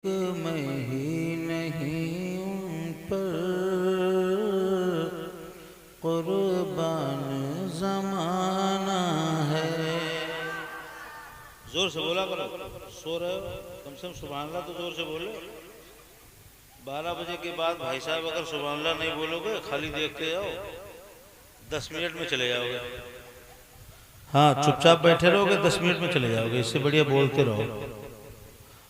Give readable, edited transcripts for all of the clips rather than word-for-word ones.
मैं ही नहीं उन पर कुर्बान ज़माना है। जोर से बोला करो, सो रहे हो कम से कम सुभान अल्लाह तो जोर से बोलो। 12 बजे के बाद भाई साहब अगर सुभान अल्लाह नहीं बोलोगे, खाली देखते जाओ, 10 मिनट में चले जाओगे। हाँ, चुपचाप बैठे रहोगे, 10 मिनट में चले जाओगे। इससे बढ़िया बोलते रहो।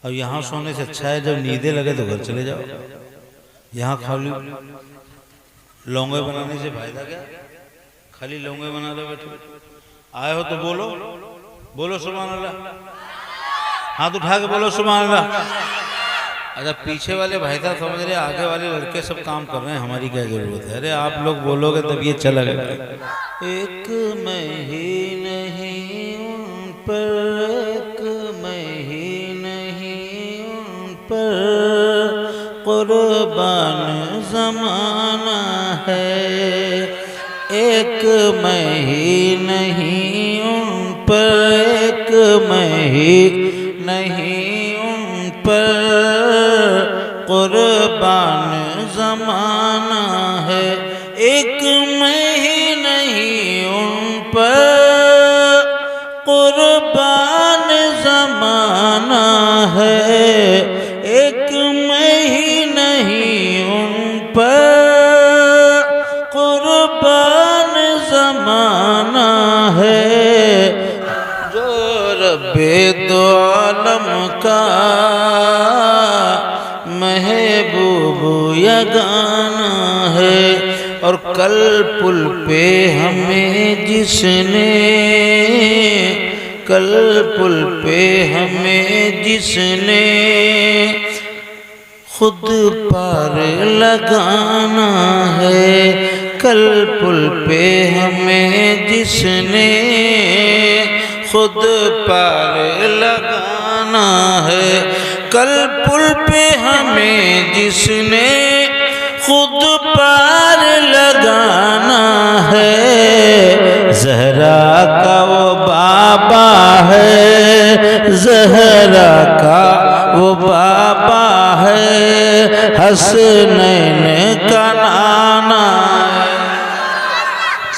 अब यहाँ सोने से अच्छा है जब नींदें लगे तो घर चले जाओ। यहाँ खाली लौंगे बनाने से फायदा क्या? खाली लौंगे बना रहे बैठे। आए हो तो बोलो, बोलो सुभान अल्लाह। हाथ उठा के बोलो सुभान अल्लाह। अच्छा, पीछे वाले भाई साहब समझ रहे आगे वाले लड़के सब काम कर रहे हैं, हमारी क्या जरूरत है? अरे आप लोग बोलोगे तब ये चलेगा। एक मैं ही नहीं उन पर, एक मैं ही नहीं उन पर कुर्बान ज़माना है। एक मैं ही नहीं उन पर, एक मैं ही नहीं उन पर कुर्बान ज़माना है। एक मैं ही नहीं उन पर कुर्बान ज़माना है। एक मैं ही नहीं उन पर कुर्बान ज़माना है। जो रब्बे दो आलम का महबूब यगाना है। और कल पुल पे हमें जिसने, कल पुल पे हमें जिसने खुद पार लगाना है। कल पुल पे हमें जिसने खुद पार लगाना है। कल पुल पे हमें जिसने खुद पार लगाना है। ज़हरा का वो बाबा है, ज़हरा का वो बाबा है, हसनैन का नाना है।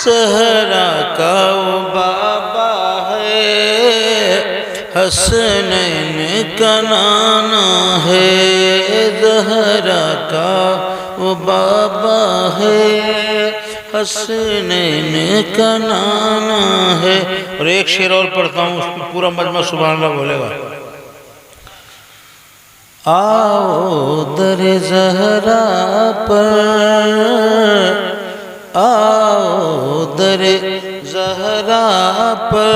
ज़हरा का वो बाबा है, हसनैन का नाना है। ज़हरा का वो बाबा है, हसनैन का नाना है। और एक शेर और पढ़ता हूँ, उसमें पूरा मजमा सुभान अल्लाह बोलेगा। आओ दरे ज़हरा पर, आओ दरे ज़हरा पर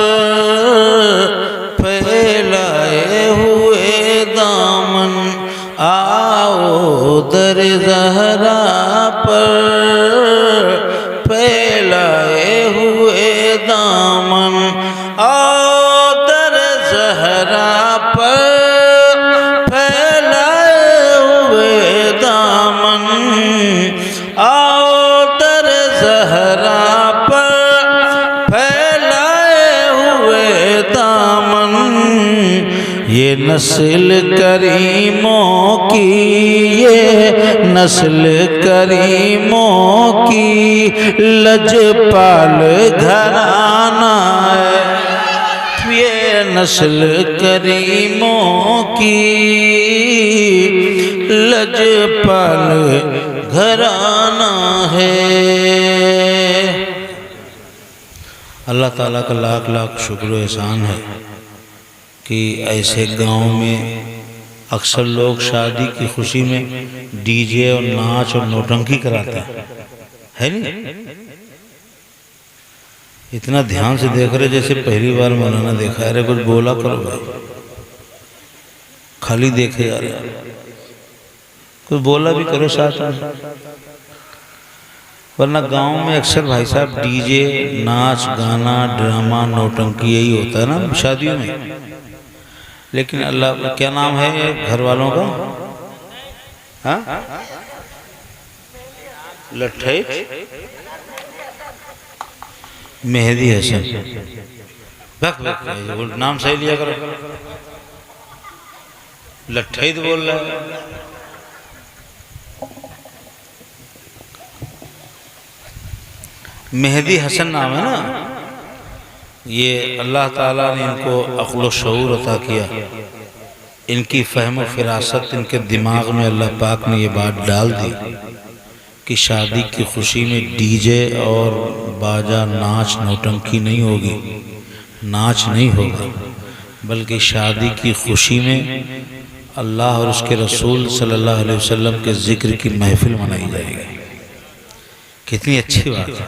फैलाए हुए दामन। आओ दर ज़हरा पर फैलाए हुए दामन। आओ दर ज़हरा पर फैलाए हुए दामन। आओ दर ज़हरा पर फैलाए हुए दामन। ये नस्ल करीमों की, ये नस्ल करीमों की लजपाल घराना है। ये नस्ल करीमों की लजपाल घराना है। अल्लाह ताला का लाख लाख शुक्र एहसान है कि ऐसे गांव में अक्सर लोग शादी की खुशी में डीजे और नाच और नौटंकी कराते हैं, है नहीं? इतना ध्यान से देख रहे जैसे पहली बार मौलाना देखा है। अरे कुछ बोला करो भाई, खाली देखे जा रहे, कुछ बोला भी करो साथ में। वरना गांव में अक्सर भाई साहब डीजे, नाच गाना, ड्रामा, नौटंकी यही होता है ना शादियों में। लेकिन अल्लाह, क्या नाम है घर वालों का? हाँ, लट्ठे मेहदी हसन। नाम सही लिया करो। लट्ठा ही तो बोल रहा है। मेहदी हसन नाम है ना, ये अल्लाह ताला ने इनको अक्ल शऊर अता किया, इनकी फहम फिरासत, इनके दिमाग में अल्लाह पाक ने ये बात डाल दी कि शादी की खुशी में डीजे और बाजा नाच नौटंकी नहीं होगी, नाच नहीं होगा, बल्कि शादी की खुशी में अल्लाह और उसके रसूल सल्लल्लाहु अलैहि वसल्लम के ज़िक्र की महफिल मनाई जाएगी। कितनी अच्छी बात है।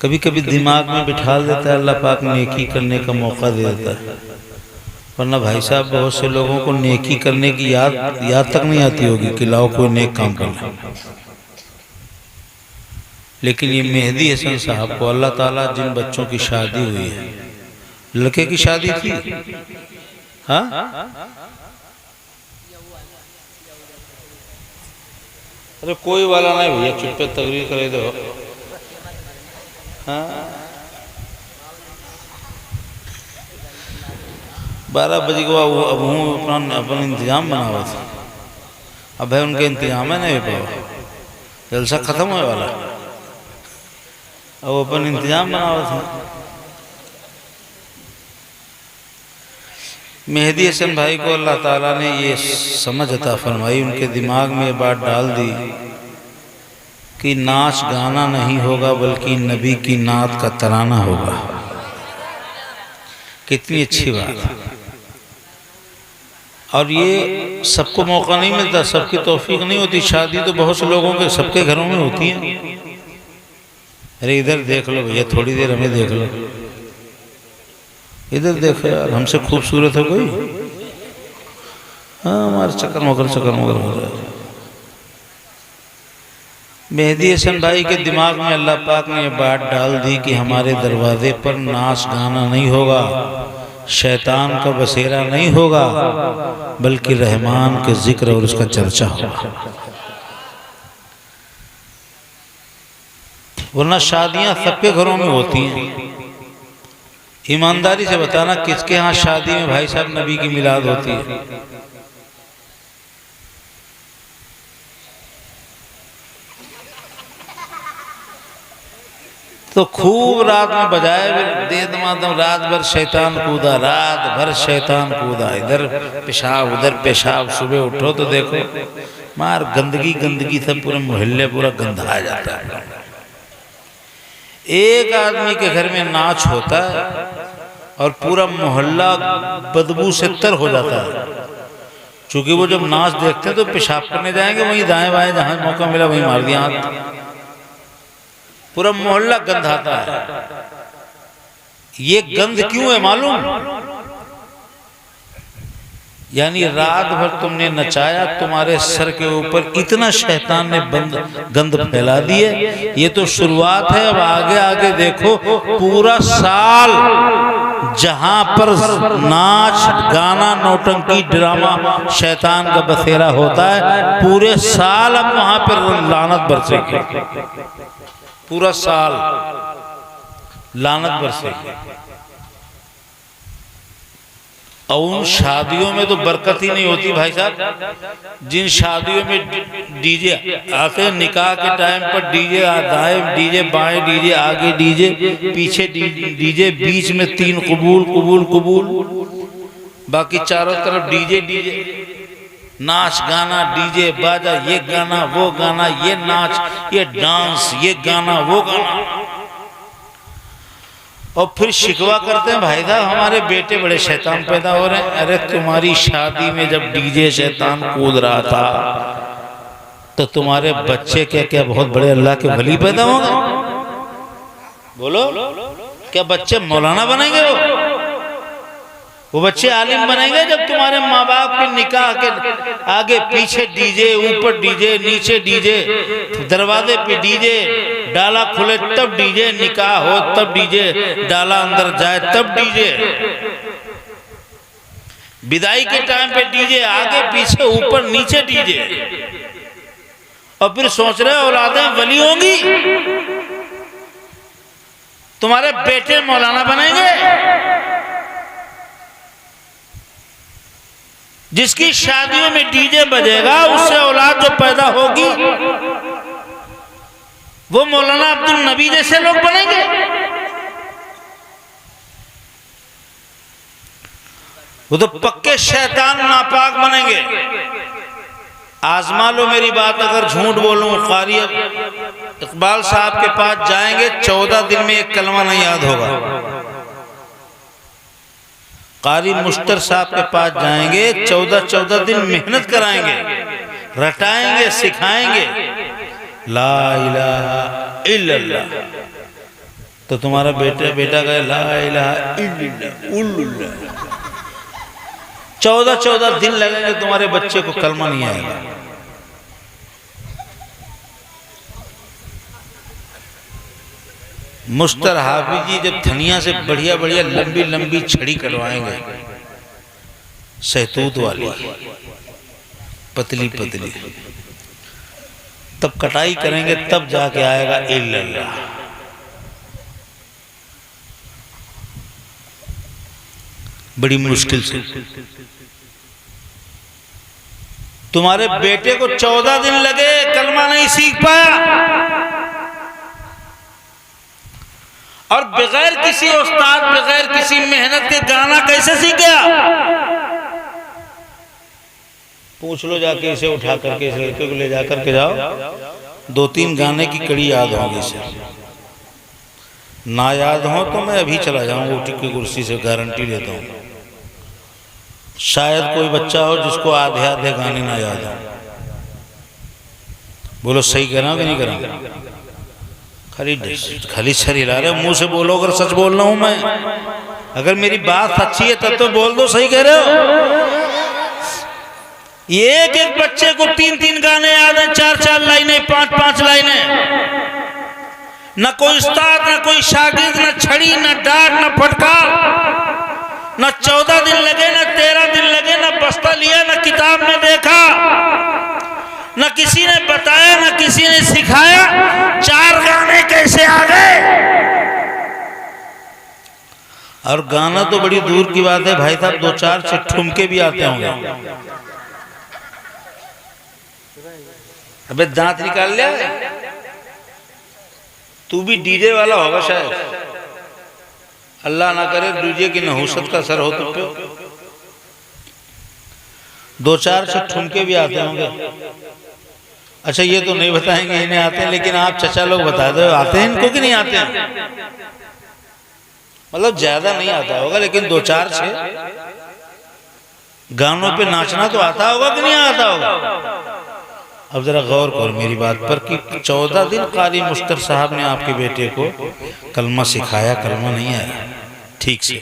कभी कभी दिमाग में बिठा देता है अल्लाह पाक, नेकी करने का मौका दे देता है, वरना भाई साहब बहुत से लोगों को नेकी करने की याद तक नहीं आती होगी कि लाओ कोई नेक काम करना। लेकिन ये मेहदी हसन साहब को अल्लाह ताला, जिन बच्चों की शादी हुई है, लड़के की शादी थी, हाँ, अरे कोई वाला नहीं भैया, चुप पे तकरीर करे दो। हाँ, 12 बजे को अब हूँ अपना इंतजाम बना हुआ था, अब भाई उनके इंतजाम है नहीं पाया, जलसा खत्म होने वाला, अब अपन इंतजाम बना हुआ था। मेहदी हसन भाई को अल्लाह ताला ने ये समझ अता फरमाई, उनके दिमाग में ये बात डाल दी कि नाच गाना नहीं होगा, बल्कि नबी की नात का तराना होगा। कितनी अच्छी बात है। और ये सबको मौका नहीं मिलता, सबकी तौफीक नहीं होती। शादी तो बहुत से लोगों के, सबके घरों में होती है। अरे इधर देख लो भैया, थोड़ी देर हमें देख लो, इधर देखो यार, हमसे खूबसूरत है कोई? हाँ, हमारे चक्कर मगर हो रहा है। मेहदी हसन भाई के दिमाग में अल्लाह पाक ने ये बात डाल दी कि हमारे दरवाजे पर नाच गाना नहीं होगा, शैतान का बसेरा नहीं होगा, बल्कि रहमान के जिक्र और उसका चर्चा होगा। वरना शादियां सबके घरों में होती हैं। ईमानदारी से बताना, किसके यहाँ शादी में भाई साहब नबी की मिलाद होती है? तो खूब रात में बजाए, दे दमादम, रात भर शैतान कूदा, रात भर शैतान कूदा, इधर पेशाब उधर पेशाब, सुबह उठो तो देखो मार गंदगी सब पूरे मोहल्ले पूरा गंदा जाता है। एक आदमी के घर में नाच होता है और पूरा मोहल्ला बदबू से तर हो जाता है, क्योंकि वो जब नाच देखते हैं तो पेशाब करने जाएंगे, वहीं दाएं बाएं जहां मौका मिला वहीं मार दिया हाथ, पूरा मोहल्ला गंधाता है। ये गंध क्यों है मालूम? यानी रात भर तुमने नचाया, तुम्हारे सर के ऊपर इतना शैतान ने गंध फैला दिए। ये तो शुरुआत है, अब आगे आगे देखो, पूरा साल जहां पर नाच गाना नौटंकी ड्रामा शैतान का बसेरा होता है, पूरे साल अब वहां पर लानत बरसेगी, पूरा साल लानत बरसेगी। और उन शादियों में तो बरकत ही नहीं होती भाई साहब। जिन शादियों में डीजे आते हैं, निकाह के टाइम पर डीजे, दाएं डीजे बाएं डीजे, आगे डीजे पीछे डीजे, बीच में 3 कबूल कबूल कबूल, बाकी चारों तरफ डीजे डीजे, नाच गाना डीजे बाजा, ये गाना वो गाना, ये नाच ये डांस, ये गाना वो गाना। और फिर शिकवा करते हैं, भाई साहब हमारे बेटे बड़े शैतान पैदा हो रहे हैं। अरे तुम्हारी शादी में जब डीजे शैतान कूद रहा था तो तुम्हारे बच्चे क्या क्या बहुत बड़े अल्लाह के वली पैदा होंगे? बोलो, क्या बच्चे मौलाना बनेंगे? वो बच्चे आलिम बनेंगे जब तुम्हारे माँ बाप के निकाह के आगे पीछे डीजे, ऊपर डीजे, नीचे डीजे, दरवाजे पे डीजे, डाला खुले तब डीजे, निकाह हो तब डीजे, डाला अंदर जाए तब डीजे, विदाई के टाइम पे डीजे, आगे पीछे ऊपर नीचे डीजे। और फिर सोच रहे औलादें वली होंगी, तुम्हारे बेटे मौलाना बनेंगे। जिसकी शादियों में डीजे बजेगा उससे औलाद जो पैदा होगी वो मौलाना अब्दुल नबी जैसे लोग बनेंगे। वो तो पक्के शैतान नापाक बनेंगे। आजमा लो मेरी बात, अगर झूठ बोलूं कारी इकबाल साहब के पास जाएंगे 14 दिन में एक कलमा नहीं याद होगा। कारी मुश्तर साहब के पास जाएंगे 14 दिन मेहनत कराएंगे, रटाएंगे, सिखाएंगे ला इलाहा इल्लल्लाह। तो तुम्हारा बेटा गए ला इलाहा इल्लल्लाह, 14 दिन लगेंगे तुम्हारे बच्चे को कलमा नहीं आएगा। मुश्तर हाफिज जी जब धनिया से बढ़िया बढ़िया लंबी लंबी छड़ी कटवाएंगे, सहतूत वाली पतली पतली, तब कटाई करेंगे, तब जाके आएगा इल्लल्लाह। बड़ी मुश्किल से तुम्हारे बेटे को 14 दिन लगे, कलमा नहीं सीख पाया, और बगैर किसी उस्ताद, बगैर किसी मेहनत के गाना कैसे सीख गया? पूछ लो जाके, इसे उठा करके इस लड़के को ले जा करके जाओ, 2-3 गाने की कड़ी याद होगी इसे। ना याद हो तो मैं अभी चला जाऊंगा ऊटी की कुर्सी से, गारंटी देता हूं। शायद कोई बच्चा हो जिसको आधे आधे गाने ना याद हो। बोलो सही कह रहा हूं कि नहीं कह रहा हूं? खाली सर हिला रहे हो, मुंह से बोलो अगर सच बोल रहा हूं मैं। अगर मेरी बात सच्ची है तब तो बोल दो सही कह रहे हो। एक एक बच्चे को 3-3 गाने याद है, 4-4 लाइनें, 5-5 लाइनें। न कोई उस्ताद, न कोई शागिर्द, न छड़ी, न डांट, न फटकार। न 14 दिन लगे, न 13 दिन लगे, न बस्ता लिया, न किताब में देखा, न किसी ने बताया, न किसी ने सिखाया। 4 गाने कैसे आ गए? और गाना तो बड़ी दूर की बात है भाई साहब, 2-4 से ठुमके भी आते होंगे। अबे दांत निकाल लिया, तू भी डीजे वाला होगा शायद। अल्लाह ना करे डीजे की नहुसत का असर हो तुम पे। 2-4 से ठुमके भी आते होंगे। अच्छा ये तो नहीं बताएंगे इन्हें आते हैं, लेकिन आप चचा लोग बता दो आते हैं इनको कि नहीं आते हैं? मतलब ज्यादा नहीं आता होगा, लेकिन 2-4 से गानों पे नाचना तो आता होगा कि नहीं आता होगा? अब जरा गौर करो मेरी बात पर कि 14 दिन कारी मुश्तर साहब ने आपके बेटे को कलमा सिखाया, कलमा नहीं आया ठीक से,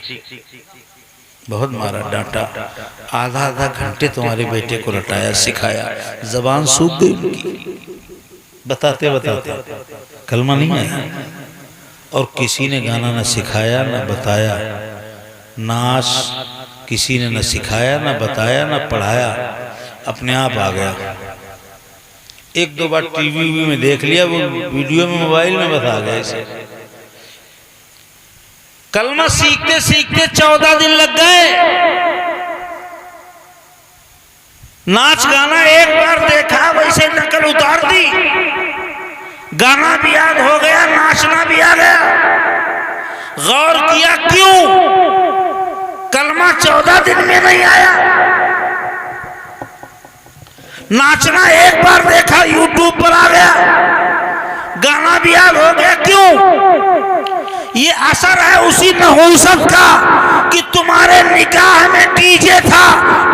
बहुत मारा, डांटा, आधा घंटे तुम्हारे बेटे को रटाया, सिखाया, जबान सूख गई उनकी बताते बताते, कलमा नहीं आया। और किसी ने गाना न सिखाया न बताया, नाच किसी ने न सिखाया न बताया न पढ़ाया, अपने आप आ गया। 1-2 बार टीवी में देख लिया, वो वीडियो में मोबाइल में बता गया इसे। कलमा सीखते सीखते 14 दिन लग गए। नाच गाना एक बार देखा, वैसे नकल उतार दी, गाना भी याद हो गया, नाचना भी आ गया। गौर किया क्यों कलमा 14 दिन में नहीं आया? नाचना एक बार देखा, यूट्यूब पर आ गया, गाना भी याद हो गया। क्यों? ये असर है उसी नहुसत का कि तुम्हारे निकाह में डीजे था,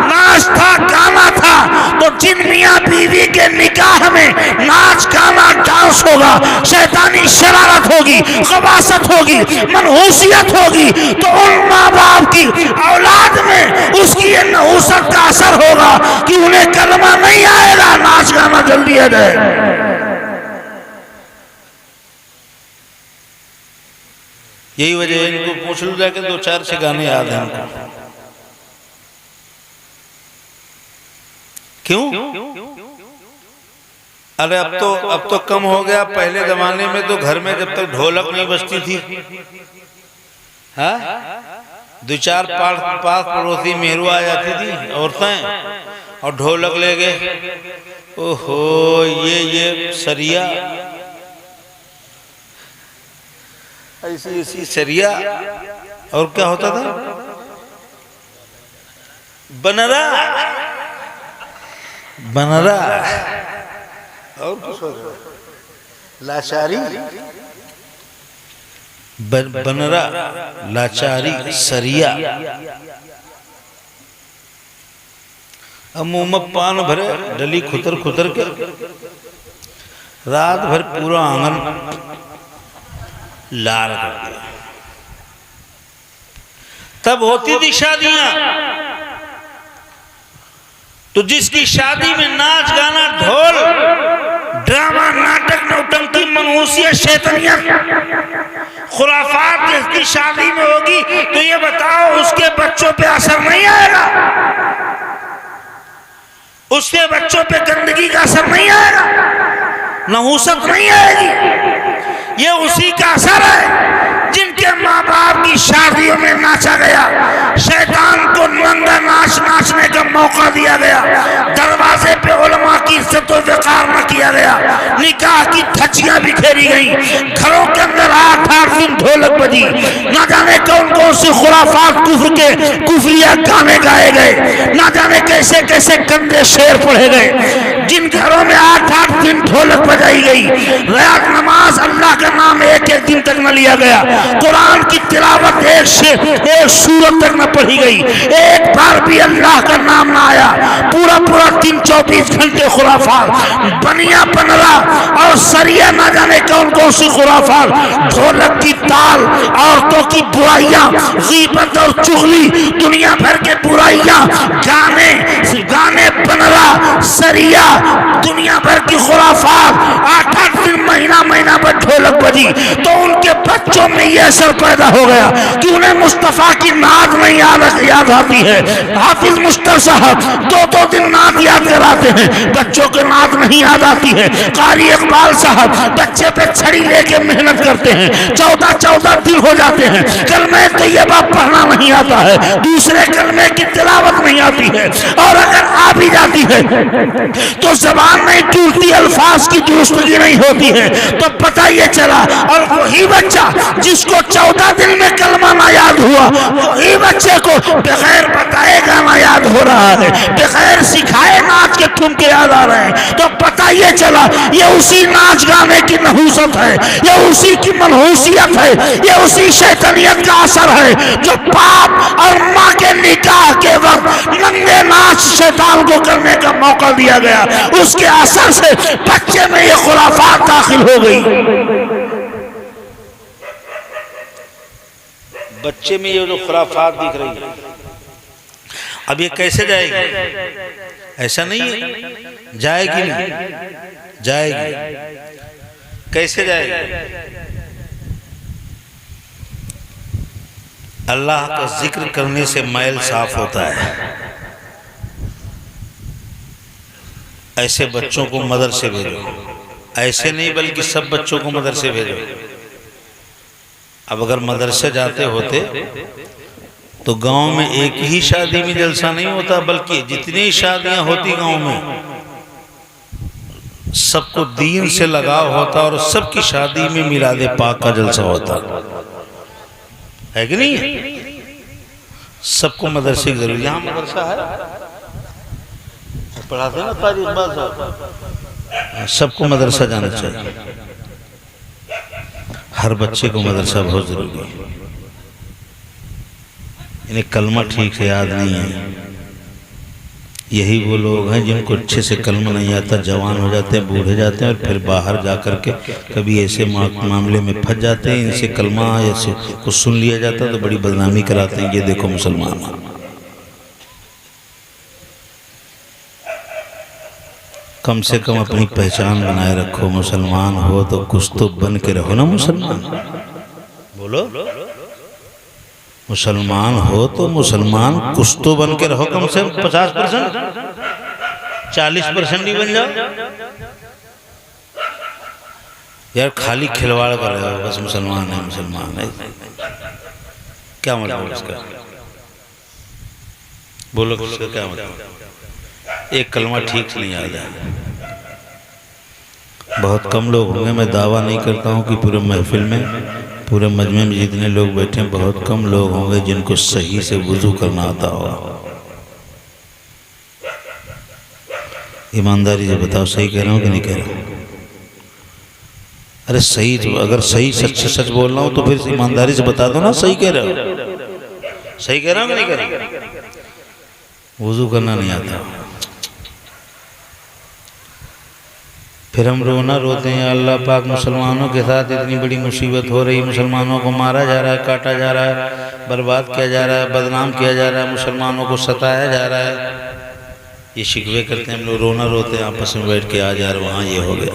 नाच था, गाना था। तो जिन मियाँ बीवी के निकाह में नाच गाना डांस होगा, शैतानी शरारत होगी, खबासत होगी, मनहूसियत होगी, तो उन माँ बाप की औलाद में उसकी ये नहुसत का असर होगा कि उन्हें कलमा नहीं आएगा, नाच गाना जल्दी आ जाए। यही वजह है, इनको पूछ लो जाके 2-4 से गाने याद हैं इनको। क्यों? अरे अब तो कम हो गया। पहले जमाने में तो घर में जब तक ढोलक नहीं बजती थी, हाँ, दो चार पास पड़ोसी मेहरू आ जाती थी औरतें और ढोलक ले गए। ओहो ये सरिया, ऐसी सरिया। और क्या होता था? बनरा बनरा और कुछ होता, लाचारी, बनरा, लाचारी, सरिया। अब मुंह में पान भरे, डली खुतर खुतर के रात भर पूरा आंगन लाल कर दिया। तब होती थी शादियां, तो जिसकी शादी में नाच गाना ढोल ड्रामा नाटक नौटंकी मनहूसियत शैतानियत खुराफात जिसकी शादी में होगी, तो ये बताओ उसके बच्चों पे असर नहीं आएगा? उसके बच्चों पे गंदगी का असर नहीं आएगा? नहूसत नहीं आएगी? ये उसी का असर है जिनके माँ बाप की शादियों में नाचा गया, शैतान को नंगा नाच नाचने का मौका दिया गया, दरवाजे पे उलमा की इज्जत और वक़ार न किया गया, निकाह की धज्जियां बिखेरी गई, घरों के अंदर 8-8 दिन ढोलक बजी, न जाने कौन कौन से खुराफात कुफ्र के कुफरिया गाने गाए गए, न जाने कैसे कैसे गंदे शेर पढ़े गए। जिन घरों में 8-8 दिन ढोलक बजाई गई, रात नमाज अल्लाह का नाम एक दिन तक न लिया गया, कुरान की तिलावत एक सूरत तक न पढ़ी गई, एक बार भी अल्लाह का नाम ना आया, पूरा 24 घंटे खुराफात, बनिया बनरा और सरिया, ना जाने कौन कौन सी खुराफात, ढोलक की ताल, औरतों की बुराइयां, गीबत और चुगली, दुनिया भर के बुराइयां, गाने बनरा सरिया, दुनिया भर की खुराफात, 8-8 दिन महीना पर ढोलक बजी, तो उनके बच्चों में यह असर पैदा हो गया कि उन्हें मुस्तफा की नात नहीं याद आती है। हाफिज मुश्तर साहब 2-2 दिन नात याद कराते हैं, बच्चों के नात नहीं याद आती है। कारी इकबाल साहब बच्चे पे छड़ी लेके मेहनत करते हैं, 14-14 दिन हो जाते हैं, कलमे तैयबा पढ़ना नहीं आता है, दूसरे कलमे की तिलावत नहीं आती है, और अगर आ भी जाती है तो जबान नहीं टूटती, अल्फाज की दुरुस्तगी नहीं होती है। तो पता ये चला, और वही बच्चा जिसको 14 दिन में कलमा ना याद हुआ, वही बच्चे को बगैर बताए गाना याद हो रहा है, बगैर सिखाए नाच के ठुमके याद आ रहे हैं। तो पता ये चला ये उसी नाच गाने की नहूसत है, ये उसी की मनहूसियत है, ये उसी शैतानियत का असर है जो बाप और माँ के निकाह के वक्त नंगे नाच शैतान को करने का मौका दिया गया, उसके असर से बच्चे में ये खुराफात दाखिल हो गई। बच्चे में ये जो खुराफात दिख रही है, अब ये कैसे जाएगी? ऐसा नहीं है जाएगी, नहीं जाएगी, कैसे जाएगी? अल्लाह का जिक्र करने से मैल साफ होता है। ऐसे बच्चों को मदरसे भेजो, ऐसे नहीं बल्कि सब बच्चों को मदरसे भेजो। अब अगर मदरसे जाते होते तो गांव में एक ही शादी में जलसा नहीं होता, बल्कि जितनी शादियां होती गांव में सबको दीन से लगाव होता और सबकी शादी में मिलादे पाक का जलसा होता है कि नहीं? सबको मदरसे की जरूरत। यहाँ मदरसा है, पढ़ाते ना कारी इकबाल साहब, सबको मदरसा जाना चाहिए, हर बच्चे को मदरसा बहुत जरूरी है। इन्हें कलमा ठीक से याद नहीं है। यही वो लोग हैं जिनको अच्छे से कलमा नहीं आता, जवान हो जाते हैं, बूढ़े जाते हैं और फिर बाहर जा कर के कभी ऐसे मामले में फंस जाते हैं, इनसे कलमा ऐसे कुछ सुन लिया जाता है तो बड़ी बदनामी कराते हैं। ये देखो मुसलमान, कम से कम अपनी पहचान बनाए रखो। मुसलमान हो तो कुछ तो बन के रहो ना मुसलमान। बोलो, मुसलमान हो तो मुसलमान कुछ तो बन के रहो, कम से कम 50%, 40% ही बन जाओ। यार खाली खिलवाड़ कर रहे हो, बस मुसलमान है मुसलमान है, क्या मतलब उसका? बोलो उसका क्या मतलब? एक कलमा ठीक से नहीं याद है। बहुत कम लोग होंगे, मैं दावा नहीं करता हूँ कि पूरे महफिल में, पूरे मजमे में जितने लोग बैठे हैं, बहुत कम लोग होंगे जिनको सही से वुजू करना आता होगा। ईमानदारी से बताओ, सही कह रहा हूँ कि नहीं कह रहा हूँ? अरे सही, तो अगर सही सच सच बोल रहा हूँ तो फिर ईमानदारी से बता दो ना, सही कह रहे हो। सही कह रहा हूँ कि नहीं कह रहा? वुजू करना नहीं आता, फिर हम रोना रोते हैं, अल्लाह पाक मुसलमानों के साथ इतनी बड़ी मुसीबत हो रही, मुसलमानों को मारा जा रहा है, काटा जा रहा है, बर्बाद किया जा रहा है, बदनाम किया जा रहा है, मुसलमानों को सताया जा रहा है, ये शिकवे करते हैं हम लोग, रोना रोते हैं आपस में बैठ के, आज यार वहाँ ये हो गया,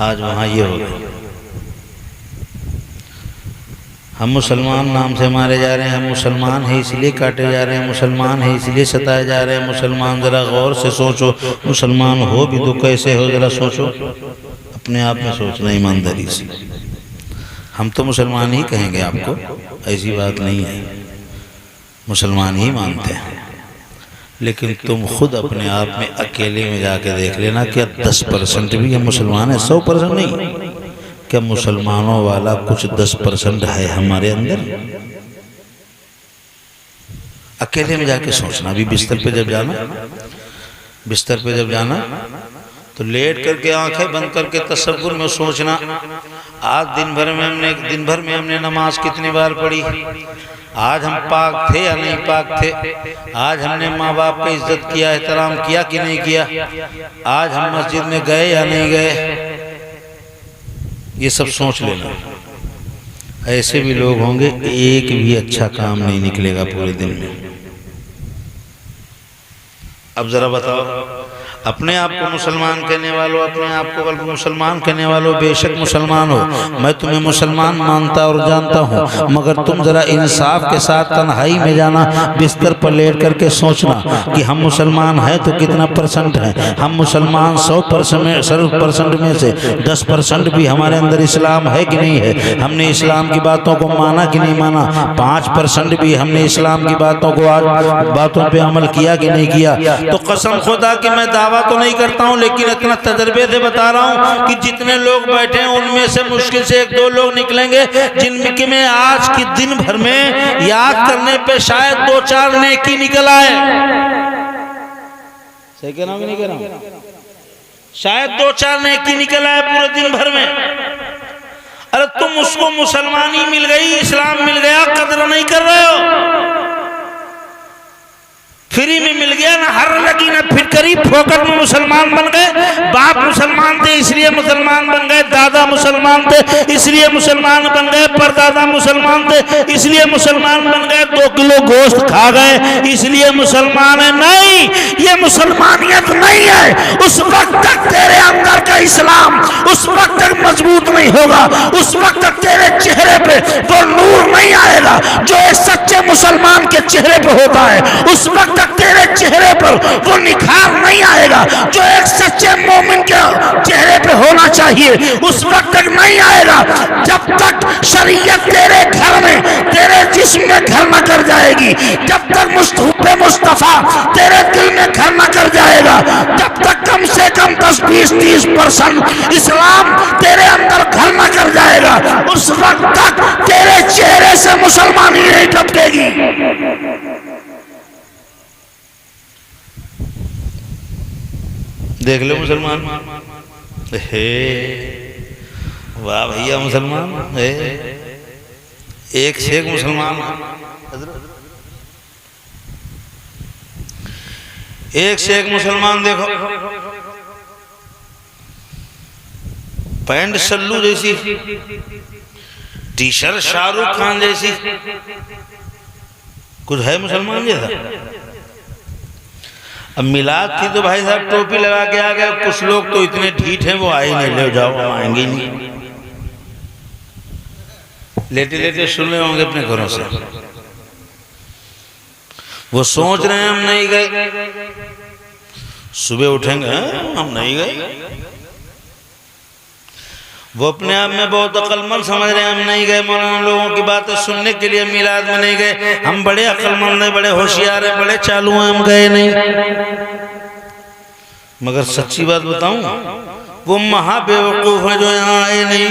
आज वहाँ ये हो गया। हम मुसलमान नाम से मारे जा रहे हैं, हम मुसलमान हैं इसलिए काटे जा रहे हैं, मुसलमान हैं इसलिए सताए जा रहे हैं। मुसलमान ज़रा गौर से सोचो, मुसलमान हो भी तो कैसे हो, ज़रा सोचो, अपने आप में सोचना ईमानदारी से। हम तो मुसलमान ही कहेंगे आपको, ऐसी बात नहीं है, मुसलमान ही मानते हैं, लेकिन तुम खुद अपने आप में अकेले में जाके देख लेना, क्या 10% भी हम मुसलमान हैं? 100% नहीं, क्या मुसलमानों वाला कुछ 10% है हमारे अंदर? अकेले में जाके सोचना। अभी बिस्तर पे जब जाना, बिस्तर पे जब जाना तो लेट करके आंखें बंद करके तसव्वुर में सोचना, आज दिन भर में हमने नमाज कितनी बार पढ़ी, आज हम पाक थे या नहीं पाक थे, आज हमने माँ बाप की इज्जत किया, एहतराम किया कि नहीं किया, आज हम मस्जिद में गए या नहीं गए, ये सब सोच लेना। ऐसे भी लोग होंगे, एक भी अच्छा काम नहीं निकलेगा पूरे दिन में। अब जरा बताओ, अपने आप को मुसलमान कहने वालों, अपने आप को बल्कि मुसलमान कहने वालों, बेशक मुसलमान हो, मैं तुम्हें मुसलमान मानता और जानता हूँ, मगर तुम जरा इंसाफ के साथ तन्हाई में जाना, बिस्तर पर लेट करके सोचना कि हम मुसलमान हैं तो कितना % है। हम मुसलमान 100% में से 10% भी हमारे अंदर इस्लाम है कि नहीं है, हमने इस्लाम की बातों को माना कि नहीं माना, 5% भी हमने इस्लाम की बातों पर अमल किया कि नहीं किया। तो कसम खुदा कि मैं दावा तो नहीं करता हूं, लेकिन इतना तजर्बे से बता रहा हूं कि जितने लोग बैठे हैं उनमें से मुश्किल से 1-2 लोग निकलेंगे जिनके में आज की दिन भर में याद करने पे शायद 2-4 नेकी निकल आए। सही कह रहा हूं कि नहीं कह रहा हूं? शायद 2-4 नेकी निकल आए पूरे दिन भर में। अरे तुम उसको मुसलमानी मिल गई, इस्लाम मिल गया, कदर नहीं कर रहे हो, फ्री में मिल गया ना, हर लगी ना फिर करीब फोकट में मुसलमान बन गए। बाप मुसलमान थे इसलिए मुसलमान बन गए, दादा मुसलमान थे इसलिए मुसलमान बन गए, परदादा मुसलमान थे इसलिए मुसलमान बन गए, 2 किलो गोश्त खा गए इसलिए मुसलमान है। नहीं, ये मुसलमानियत नहीं है। उस वक्त तक तेरे अंदर का इस्लाम उस वक्त तक मजबूत नहीं होगा, उस वक्त तक तेरे चेहरे पे वो नूर नहीं आएगा जो एक सच्चे मुसलमान के चेहरे पे होता है। उस वक्त तेरे चेहरे पर वो निखार नहीं आएगा जो एक सच्चे मोमिन के चेहरे पे होना चाहिए। उस वक्त तक नहीं आएगा जब तक शरीयत तेरे घर में, तेरे जिस्म में घर न कर जाएगी, जब तक मुस्तफा तेरे दिल में घर न कर जाएगा, जब तक कम से कम 10-20-30% इस्लाम तेरे अंदर घर न कर जाएगा, उस वक्त तक तेरे चेहरे से मुसलमानी नहीं टपकेगी। देख लो मुसलमान, हे वाह भैया मुसलमान, एक से एक मुसलमान, एक से एक मुसलमान। देखो पैंट सल्लू जैसी, टी-शर्ट शाहरुख खान जैसी, कुछ है मुसलमान जैसा। अब मिलाद थी तो भाई साहब टोपी लगा के आ गए, कुछ लोग तो इतने ढीठ हैं वो आए नहीं, ले जाओ हम आएंगे नहीं, लेटे लेटे सुन रहे होंगे अपने घरों से, वो सोच रहे हैं हम नहीं गए, सुबह उठेंगे हम नहीं गए। वो अपने आप में बहुत अक्लमंद समझ रहे हैं। हम नहीं गए मौलाना लोगों की बातें सुनने के लिए, मिलाद में नहीं गए, हम बड़े अक्लमंद हैं, बड़े होशियार हैं, बड़े चालू हैं, हम गए नहीं। मगर सच्ची बात बताऊं, वो महा बेवकूफ है जो यहाँ आए नहीं।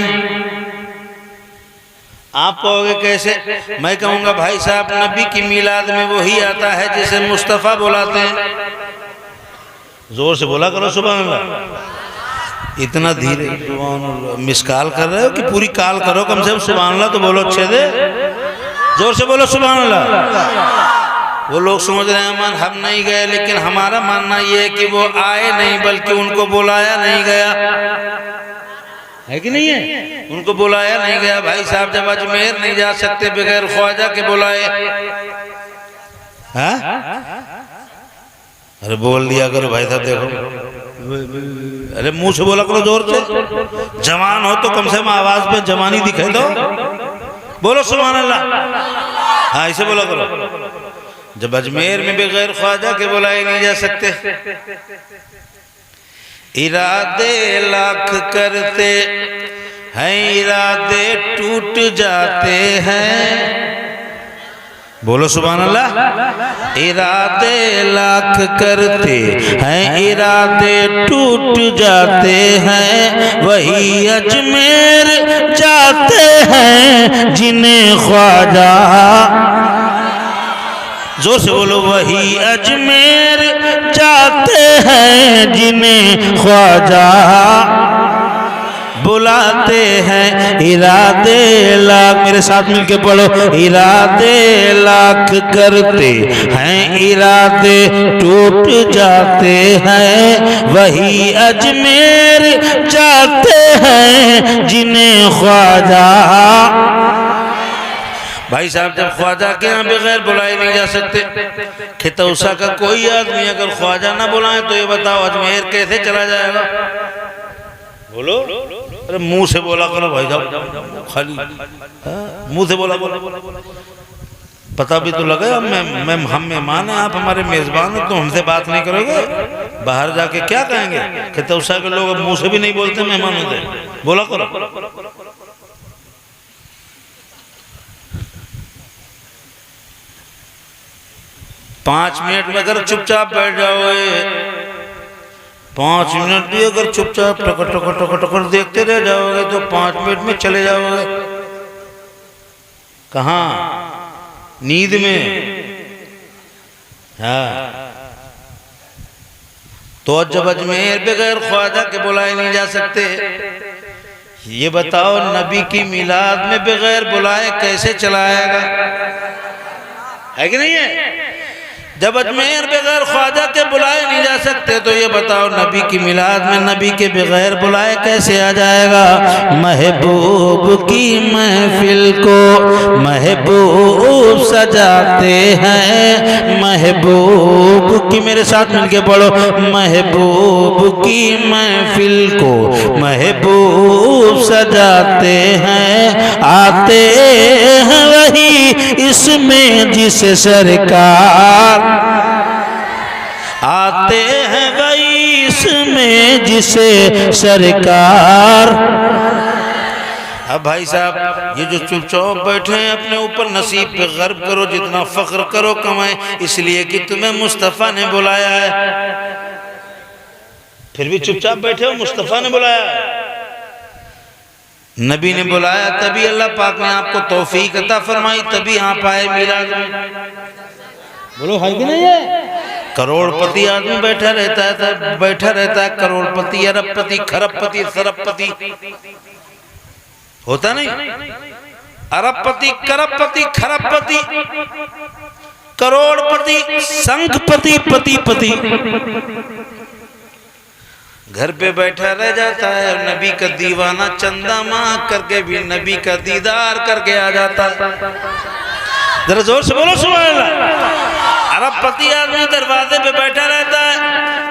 आप कहोगे कैसे? मैं कहूंगा भाई साहब, नबी की मिलाद में वही आता है जिसे मुस्तफ़ा बुलाते हैं। जोर से बोला करो सुबह में। इतना धीरे मिसकाल कर रहे हो कि पूरी काल करो, कम से कम सुभान अल्लाह तो बोलो अच्छे से, जोर से बोलो सुभान अल्लाह। वो लोग समझ रहे हैं हम नहीं गए, लेकिन हमारा मानना ये है कि वो आए नहीं, बल्कि उनको बुलाया नहीं गया है कि नहीं है? उनको बुलाया नहीं गया। भाई साहब जब अजमेर नहीं जा सकते बगैर ख्वाजा के बुलाए, अरे बोल दिया करो भाई साहब, देखो अरे मुंह से बोला करो जोर से। जवान हो तो कम से कम आवाज पे जवानी दिखाई दो, बोलो सुभान अल्लाह। हाँ ऐसे बोला करो। जब अजमेर में बगैर ख्वाजा के बुलाए नहीं जा सकते, इरादे लाख करते हैं, इरादे टूट जाते हैं, बोलो सुभान अल्लाह। इरादे लाख करते हैं, इरादे टूट जाते हैं, वही अजमेर जाते हैं जिन्हें ख्वाजा, जोर से बोलो, वही अजमेर जाते हैं जिन्हें ख्वाजा बुलाते हैं। इरादे लाख, मेरे साथ मिलके पढ़ो, इरादे लाख करते हैं, इरादे टूट जाते हैं, वही अजमेर जाते हैं जिन्हें ख्वाजा। भाई साहब जब ख्वाजा के यहाँ बगैर बुलाए नहीं जा सकते, खितौसा का कोई आदमी अगर ख्वाजा ना बुलाए तो ये बताओ अजमेर कैसे चला जाएगा? बोलो, अरे मुंह से बोला करो भाई साहब, खाली मुंह से बोला बोला। पता भी तो लगे हम मेहमान हैं, आप हमारे मेजबान हैं, तो हमसे बात नहीं करोगे? बाहर जाके क्या कहेंगे? खितौसा के लोग मुंह से भी नहीं बोलते मेहमान होते, बोला करो। 5 मिनट में अगर चुपचाप बैठ जाओगे, 5 मिनट भी अगर चुपचाप टकर टकर टकर टकर देखते रह जाओगे तो 5 मिनट में चले जाओगे कहाँ? नींद में। हाँ तो जब अजमेर बगैर ख्वाजा के बुलाए नहीं जा सकते, ये बताओ नबी की मिलाद में बगैर बुलाए कैसे चलाएगा? है कि नहीं है? जब अजमेर बगैर ख्वाजा के बुलाए नहीं जा सकते तो ये बताओ नबी की मिलाद में नबी के बगैर बुलाए कैसे आ जाएगा? महबूब की महफिल को महबूब सजाते हैं, महबूब की, मेरे साथ मिलके पढ़ो, महबूब की महफिल को महबूब सजाते हैं, आते हैं वही इसमें जिसे सरकार, आते हैं वही इसमें जिसे सरकार। अब भाई साहब ये जो चुपचाप बैठे हैं अपने ऊपर नसीब पे गर्व करो, जितना फख्र करो कमाए, इसलिए कि तुम्हें मुस्तफ़ा ने बुलाया है। फिर भी चुपचाप बैठे हो, मुस्तफ़ा ने बुलाया है, नबी ने बुलाया, तभी अल्लाह पाक ने आपको तौफीक अता फरमाई, तभी आप आए मिलाद में। बोलो है कि नहीं है? करोड़पति आदमी बैठा रहता है, बैठा रहता है करोड़पति, अरबपति, खरबपति, सरबपति, होता नहीं? अरबपति, करबपति, खरबपति, करोड़पति, संघपति, पति पति, घर पे बैठा रह जाता है और नबी का दीवाना चंदा मांग करके भी नबी का दीदार करके आ जाता है। जरा जोर से बोलो सुभान अल्लाह। अरबपति आदमी दरवाजे पे बैठा रहता है,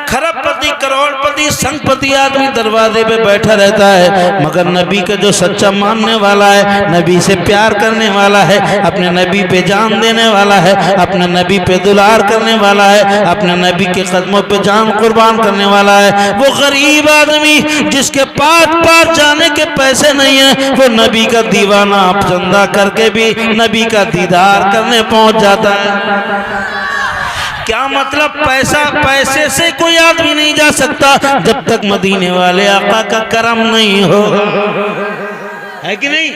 खरबपति करोड़पति संपत्ति आदमी दरवाजे पे बैठा रहता है, मगर नबी का जो सच्चा मानने वाला है, नबी से प्यार करने वाला है, अपने नबी पे जान देने वाला है, अपने नबी पे दुलार करने वाला है, अपने नबी के कदमों पे जान कुर्बान करने वाला है, वो गरीब आदमी जिसके पास जाने के पैसे नहीं है, वो नबी का दीवाना चंदा करके भी नबी का दीदार करने पहुंच जाता है। क्या मतलब? पैसे से कोई आदमी नहीं जा सकता जब तक मदीने वाले आका का करम नहीं हो, है कि नहीं?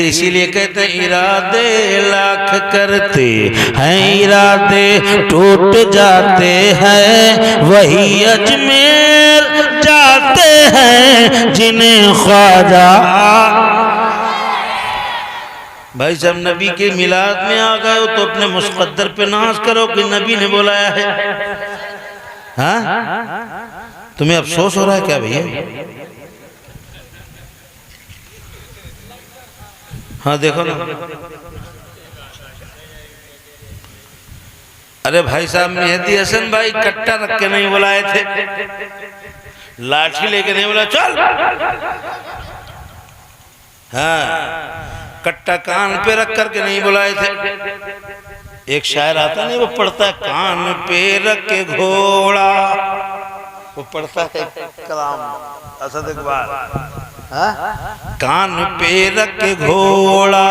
इसीलिए कहते हैं इरादे लाख करते हैं, इरादे टूट जाते हैं, वही अजमेर जाते हैं जिन्हें ख्वाजा। भाई साहब नबी के मिलाद में आ गए हो तो अपने मुस्कद्दर पे नाज करो कि नबी ने बुलाया है। हाँ, तुम्हें अफसोस हो रहा है क्या भैया? हाँ देखो ना, अरे भाई साहब मेहदी हसन भाई कट्टा रख के नहीं बुलाए थे, लाठी लेके नहीं बुलाया, चल। हाँ, कट्टा कान पे रख करके नहीं बुलाए थे। एक शायर आता नहीं, वो पढ़ता है कान पे रख के घोड़ा, वो पढ़ता है कलाम असद इकबाल। कान पे रख के घोड़ा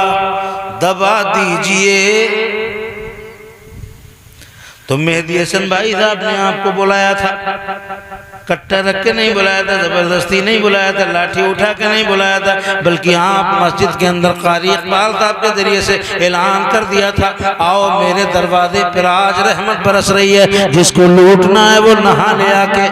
दबा दीजिए, तो मेहदी हसन भाई साहब ने आपको बुलाया था, कट्टा रख के नहीं बुलाया था, जबरदस्ती नहीं बुलाया था, लाठी उठा के नहीं बुलाया था, बल्कि आप मस्जिद के अंदर कारी इकबाल साहब के जरिए से ऐलान कर दिया था, आओ मेरे दरवाजे पर आज रहमत बरस रही है, जिसको लूटना है वो नहा ले आके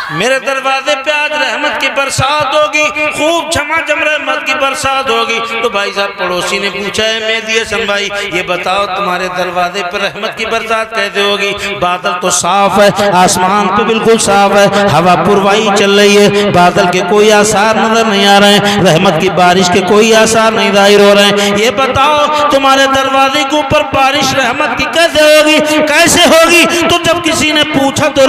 मेरे दरवाजे पे आज रहमत की बरसात होगी, खूब झमाझम रहमत की बरसात होगी। तो भाई साहब पड़ोसी ने पूछा है मेहदी हसन भाई ये बताओ तुम्हारे दरवाजे पर रहमत की बरसात कैसे होगी? बादल तो साफ है, आसमान पे बिल्कुल साफ है, हवा पुरवाई चल रही है, बादल के कोई आसार नजर नहीं आ रहे हैं, रहमत की बारिश के कोई आसार नहीं जाहिर हो रहे हैं, ये बताओ तुम्हारे दरवाजे के ऊपर बारिश रहमत की कैसे होगी, कैसे होगी? तो जब किसी ने पूछा तो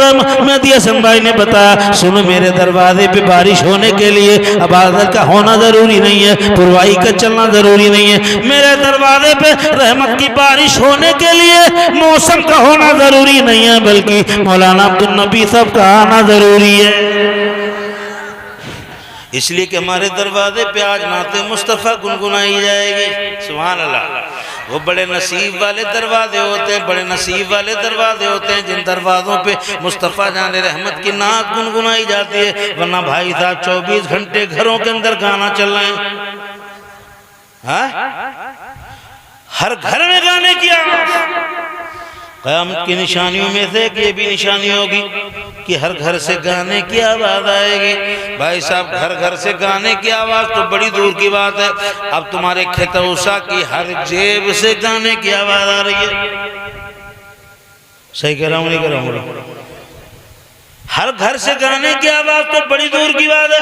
मेहदी हसन भाई ने बताया, सुनो मेरे दरवाजे पे बारिश होने के लिए बादल का होना जरूरी नहीं है, पुरवाई का चलना जरूरी नहीं है, मेरे दरवाजे पे रहमत की बारिश होने के लिए मौसम का होना जरूरी नहीं है, बल्कि मौलाना अब्दुल नबी साहब का आना जरूरी है। इसलिए कि हमारे दरवाजे पे आज नाते मुस्तफ़ा गुनगुनाई जाएगी। सुभान अल्लाह। वो बड़े नसीब वाले दरवाजे होते हैं, बड़े नसीब वाले दरवाजे होते हैं जिन दरवाज़ों पे मुस्तफ़ा जाने रहमत की नात गुनगुनाई जाती है, वरना भाई साहब 24 घंटे घरों के अंदर गाना चल रहे हैं। हाँ? हर घर में गाने की आवाज़। क़यामत की निशानियों में से ये भी निशानी होगी कि हर घर से गाने की आवाज़ आएगी। भाई साहब घर घर से गाने की आवाज़ तो बड़ी दूर की बात है, अब तुम्हारे खेतौसा की हर जेब से गाने की आवाज़ आ रही है। सही कह रहा हूँ नहीं कह रहा हूँ? हर घर से गाने की आवाज़ तो बड़ी दूर की बात है,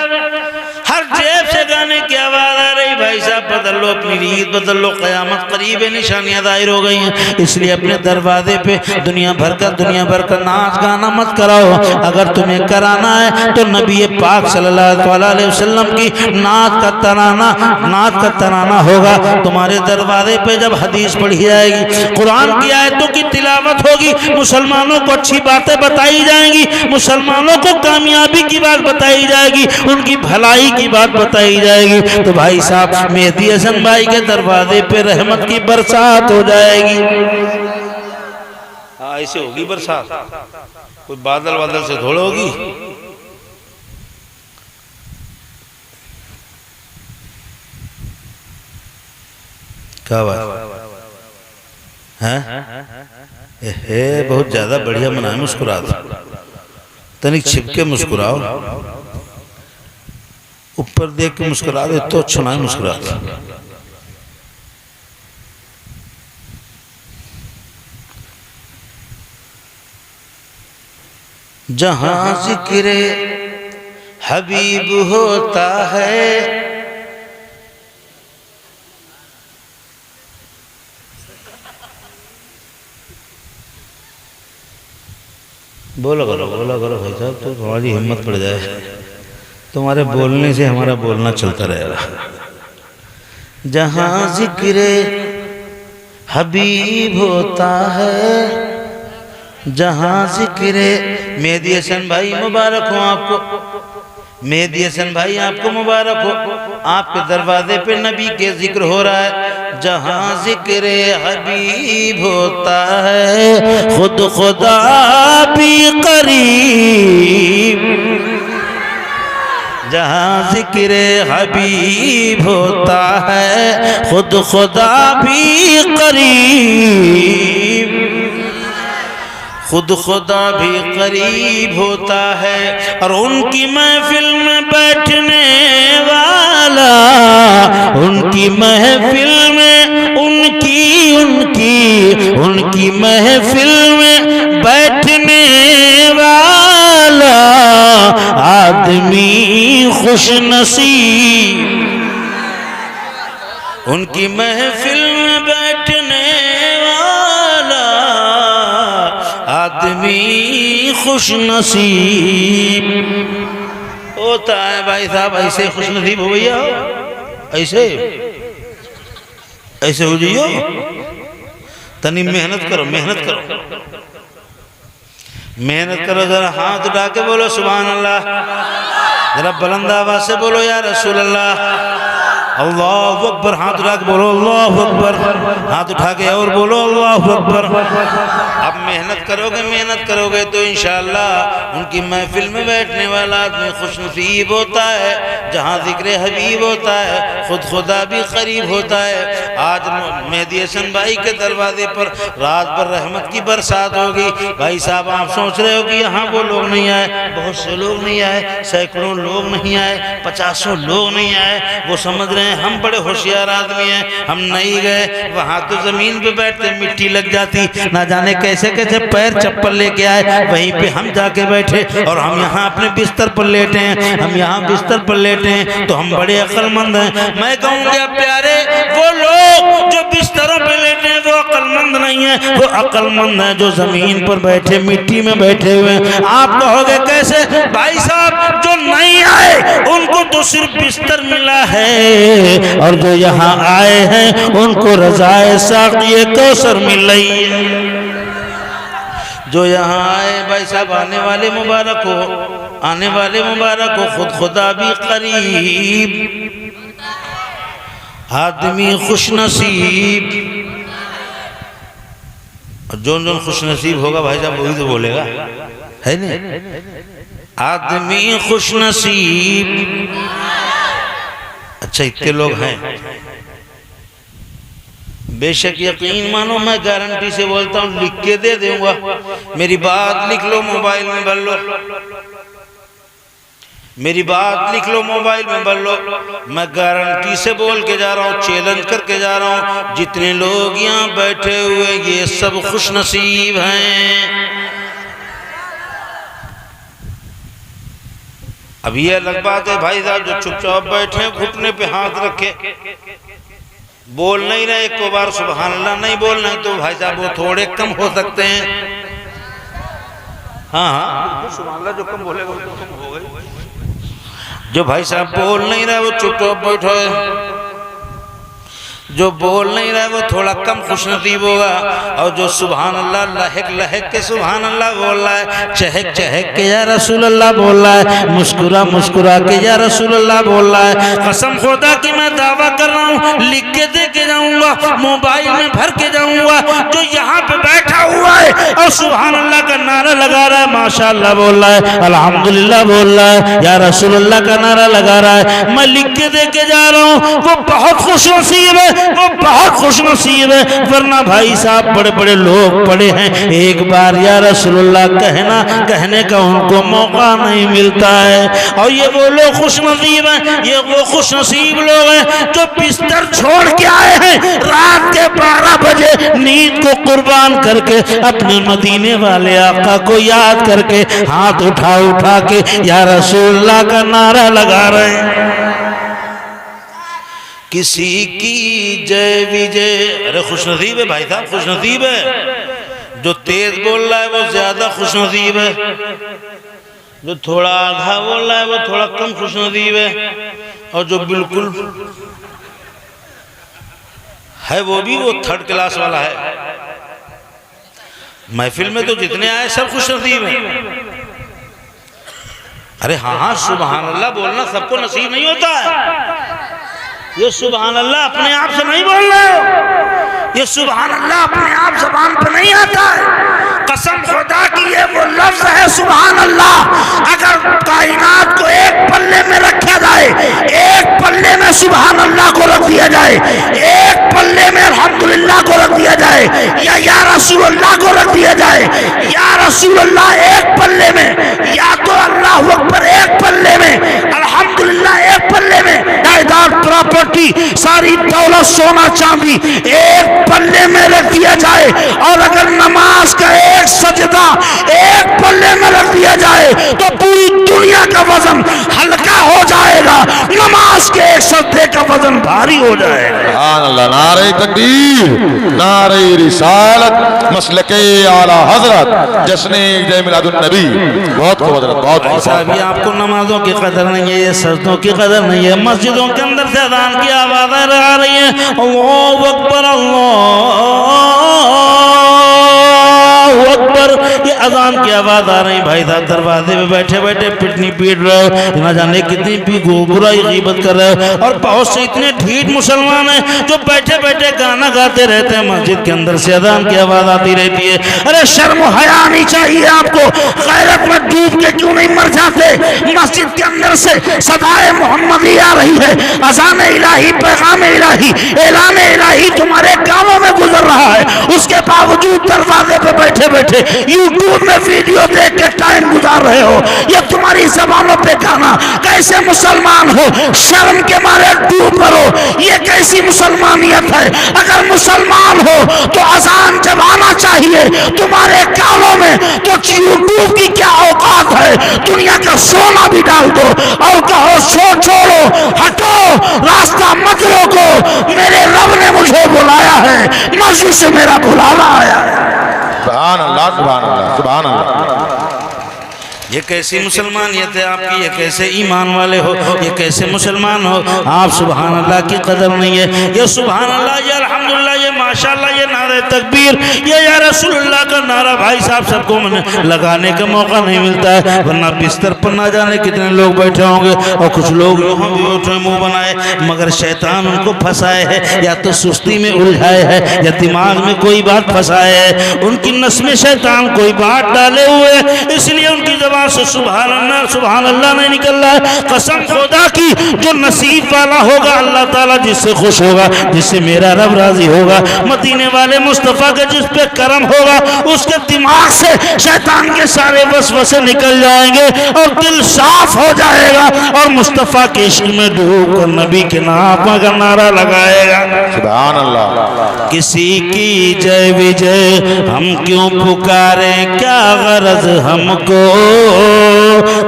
हर जेब से गाने की आवाज़ आ रही। भाई साहब बदल लो अपनी रीत, बदल लो, क़यामत करीब है, निशानियाँ जाहिर हो गई हैं। इसलिए अपने दरवाजे पे दुनिया भर का नाच गाना मत कराओ। अगर तुम्हें कराना है तो नबी पाक सल्लल्लाहु अलैहि वसल्लम की नाच का तराना होगा। तुम्हारे दरवाजे पे जब हदीस पढ़ी जाएगी, कुरान की आयतों की तिलावत होगी, मुसलमानों को अच्छी बातें बताई जाएंगी, मुसलमानों को कामयाबी की बात बताई जाएगी, उनकी भलाई की बात बताई जाएगी, तो भाई साहब मेहदी हसन भाई के दरवाजे पे रहमत की बरसात हो जाएगी। हाँ ऐसे होगी बरसात, कोई बादल बादल से थोड़ी होगी। क्या बात है? बहुत ज्यादा बढ़िया मनाए, मुस्कुरा तनिक छिपके मुस्कुराओ, ऊपर देख के मुस्कुरा दे तो अच्छा ना मुस्कुरा। जहां जिक्रे हबीब होता है बोलो भाई साहब, तो हमारी हिम्मत पड़ जाए, तुम्हारे बोलने से हमारा बोलना चलता रहेगा। जहाँ जिक्र हबीब होता है, जहाँ जिक्र, मेहदी हसन भाई मुबारक हो आपको, मेहदी हसन भाई आपको मुबारक हो, आपके दरवाजे पे नबी के जिक्र हो रहा है। जहाँ जिक्र हबीब होता है खुद खुदा भी करीब, जहाँ जिक्र हबीब होता है खुद खुदा भी करीब, खुद खुदा भी करीब होता है। और उनकी महफिल में बैठने वाला, उनकी महफिल में उनकी महफिल में बैठने वाला आदमी खुश नसीब, उनकी महफिल में बैठने आदमी खुश नसीब होता है। भाई साहब ऐसे खुश नसीब हो भैया, ऐसे हो जाइयो, तनी मेहनत करो, मेहनत करो, जरा हाथ उठा के बोलो सुभान अल्लाह, जरा बुलंद आवाज से बोलो या रसूल अल्लाह, अल्लाह अकबर, हाथ उठा के बोलो अल्लाह अकबर, हाथ उठा के और बोलो अल्लाह अकबर। अब मेहनत करोगे तो इंशाअल्लाह उनकी महफिल में बैठने वाला आदमी खुशनसीब होता है। जहाँ जिक्र हबीब होता है खुद खुदा भी करीब होता है। आज मेहदी हसन भाई के दरवाजे पर रात भर रहमत की बरसात होगी। भाई साहब आप सोच रहे हो कि यहाँ वो लोग नहीं आए, बहुत से लोग नहीं आए, सैकड़ों लोग नहीं आए, 50 लोग नहीं आए, वो समझ रहे हैं हम बड़े होशियार आदमी हैं, हम नहीं गए। वहाँ तो जमीन पे बैठते मिट्टी लग जाती, ना जाने कैसे कैसे पैर चप्पल लेके आए, वहीं पे हम जाके बैठे और हम यहाँ अपने बिस्तर पर लेटे हैं, हम यहाँ बिस्तर पर लेटे हैं तो हम बड़े अक्लमंद हैं। मैं कहूँगा प्यारे वो लोग जो बिस्तरों पे लेटे हैं वो अक्लमंद नहीं है, वो अक्लमंद है जो जमीन पर बैठे मिट्टी में बैठे हुए हैं। आप कहोगे कैसे? भाई साहब जो नहीं आए उनको तो सिर्फ बिस्तर मिला है और जो यहाँ आए हैं उनको रज़ाए साक़िए कौसर मिल रही है। जो यहाँ आए भाई साहब आने वाले मुबारक हो, आने वाले मुबारक हो, खुद खुदा भी करीब, आदमी खुश नसीब। जो खुश नसीब होगा भाई साहब वही तो बोलेगा, है नहीं? आदमी खुश नसीब। अच्छा इतने लोग हैं, बेशक यकीन मानो मैं गारंटी से बोलता हूँ, लिख के दे दूंगा, मेरी बात लिख लो मोबाइल में भर लो, मेरी बात लिख लो मोबाइल में भर लो। मैं गारंटी से बोल के जा रहा हूँ, चैलेंज करके जा रहा हूँ, जितने लोग यहाँ बैठे हुए ये सब खुश नसीब हैं। अब ये अलग बात है भाई साहब जो चुपचाप बैठे घुटने पे हाथ रखे बोल नहीं रहे, एक बार सुभान अल्लाह नहीं बोल रहे तो भाई साहब वो थोड़े कम हो सकते हैं। हाँ सुभान अल्लाह जो कम बोलेगा वो तो कम हो गए। जो भाई साहब बोल नहीं रहे वो चुपचाप बैठो है, जो बोल नहीं रहा है वो थोड़ा कम खुशनसीब होगा। और जो सुभान अल्लाह लहक लहक के सुभान अल्लाह बोल रहा है, चहक चहक के या रसूल अल्लाह बोल रहा है, मुस्कुरा मुस्कुरा के या रसूल अल्लाह बोल रहा है, कसम खुदा की मैं दावा कर रहा हूँ, लिख के दे के जाऊंगा, मोबाइल में भर के जाऊंगा, जो यहाँ पे बैठा हुआ है और सुभान अल्लाह का नारा लगा रहा है, माशाअल्लाह बोल रहा है, अल्हम्दुलिल्लाह बोल रहा है, या रसूल अल्लाह का नारा लगा रहा है, मैं लिख के दे के जा रहा हूँ, वो बहुत खुशनसीब है, वो बहुत खुशनसीब है। वरना भाई साहब बड़े बड़े लोग पड़े हैं, एक बार या रसूलुल्लाह कहने का उनको मौका नहीं मिलता है। और ये वो लोग खुशनसीब हैं, ये वो खुशनसीब लोग हैं जो बिस्तर छोड़ के आए हैं रात के 12 बजे नींद को कुर्बान करके अपने मदीने वाले आका को याद करके हाथ उठा उठा के या रसूलुल्लाह का नारा लगा रहे हैं। किसी की जय विजय, अरे खुशनसीब है भाई साहब, खुशनसीब है जो तेज बोल रहा है वो ज्यादा खुशनसीब है, जो थोड़ा आधा बोल रहा है वो थोड़ा कम खुशनसीब है, और जो बिल्कुल है वो भी वो थर्ड क्लास वाला है। महफिल में तो जितने आए सब खुशनसीब हैं। अरे हाँ हाँ, सुभान अल्लाह बोलना सबको नसीब नहीं होता है। ये सुभान अल्लाह अपने आप से नहीं बोल रहे हो, ये सुभान अल्लाह अपने आप ज़बान पे नहीं आता है। कसम खुदा की ये वो लफ्ज है सुभान अल्लाह, अगर कायनात को एक पल्ले में रखा जाए, एक पल्ले में सुभान अल्लाह को रख दिया जाए, एक पल्ले में अल्हम्दुलिल्लाह को रख दिया जाए, या रसूल अल्लाह को रख दिया जाए, या रसूल अल्लाह एक पल्ले में, या तो अल्लाह अकबर एक पल्ले में, अल्हम्दुलिल्लाह एक पल्ले में, जायदाद प्रॉपर्टी सारी दौलत सोना चांदी एक पल्ले में रख दिया जाए, और अगर नमाज का एक सजदा एक पल्ले में रख दिया जाए तो पूरी दुनिया का वजन हल्का हो जाएगा, नमाज के एक सजदे का वजन भारी हो जाएगा। सुभान अल्लाह। नारे तकबीर, नारे रिसालत, मसलके आला हजरत, जश्न जय मिलादुन नबी। बहुत खूबसूरत, बहुत ऐसा भी आपको नमाजों की कदर नहीं है, ये सजदों की कदर नहीं है। मस्जिदों के अंदर से अज़ान की आवाज़ें आ रही हैं, अल्लाहु अकबर अल्लाहु अकबर, ये अजान की आवाज आ रही। भाई साहब दरवाजे में बैठे बैठे पिटनी पीट रहे हो, ना जाने कितनी भी बुराई गीबत कर रहे हो, और बहुत से इतने ढीठ मुसलमान हैं जो बैठे बैठे गाना गाते रहते हैं, मस्जिद के अंदर से अजान की आवाज आती रहती है। अरे शर्म हया आनी चाहिए आपको, गैरत में डूब के क्यों नहीं मर जाते? मस्जिद के अंदर से सदाए मोहम्मदी आ रही है, अजान इलाही, पैगाम इलाही, ऐलान इलाही तुम्हारे कानों में गुजर रहा है, उसके बावजूद दरवाजे पे बैठे बैठे यूट्यूब में वीडियो देख के टाइम गुजार रहे हो। ये तुम्हारी जबानों पे गाना, कैसे मुसलमान हो? शर्म के मारे डूब करो, ये कैसी मुसलमानियत है? अगर मुसलमान हो तो अजान जब आना चाहिए तुम्हारे कानों में, तो यूट्यूब की क्या औकात है? दुनिया का सोना भी डाल दो और कहो सो छोड़ो, हटो, रास्ता मत रोको, मेरे रब ने मुझे बुलाया है, मस्जिद से मेरा बुलावा आया है। सुभान अल्लाह, सुभान अल्लाह, सुभान अल्लाह। ये कैसी मुसलमानियत है आपकी? ये कैसे ईमान वाले हो? ये कैसे मुसलमान हो आप? सुभान अल्लाह की कदर नहीं है। ये सुभान अल्लाह, ये अल्हम्दुलिल्लाह, ये माशाअल्लाह, ये नारे तकबीर, ये या रसूलुल्लाह का नारा भाई साहब सबको लगाने का मौका नहीं मिलता है, वरना बिस्तर पर ना जाने कितने लोग बैठे होंगे, और कुछ लोग यहाँ भी बैठे मुँह बनाए, मगर शैतान उनको फंसाए है, या तो सुस्ती में उलझाए है, या दिमाग में कोई बात फंसाए है, उनकी नस में शैतान कोई बात डाले हुए, इसलिए उनकी जबान से सुभान अल्लाह नहीं निकल रहा है। कसम खुदा की, जो नसीब वाला होगा अल्लाह ताला जिससे खुश होगा, जिससे मेरा रब राजी होगा, मदीने वाले मुस्तफ़ा का जिस पे करम होगा, उसके दिमाग से शैतान के सारे वसवसे निकल जाएंगे और दिल साफ हो जाएगा, और मुस्तफ़ा के इश्क में डूब कर नबी के नाम का नारा लगाएगा। सुभान अल्लाह। किसी की जय विजय हम क्यों पुकारे, क्या गरज हमको,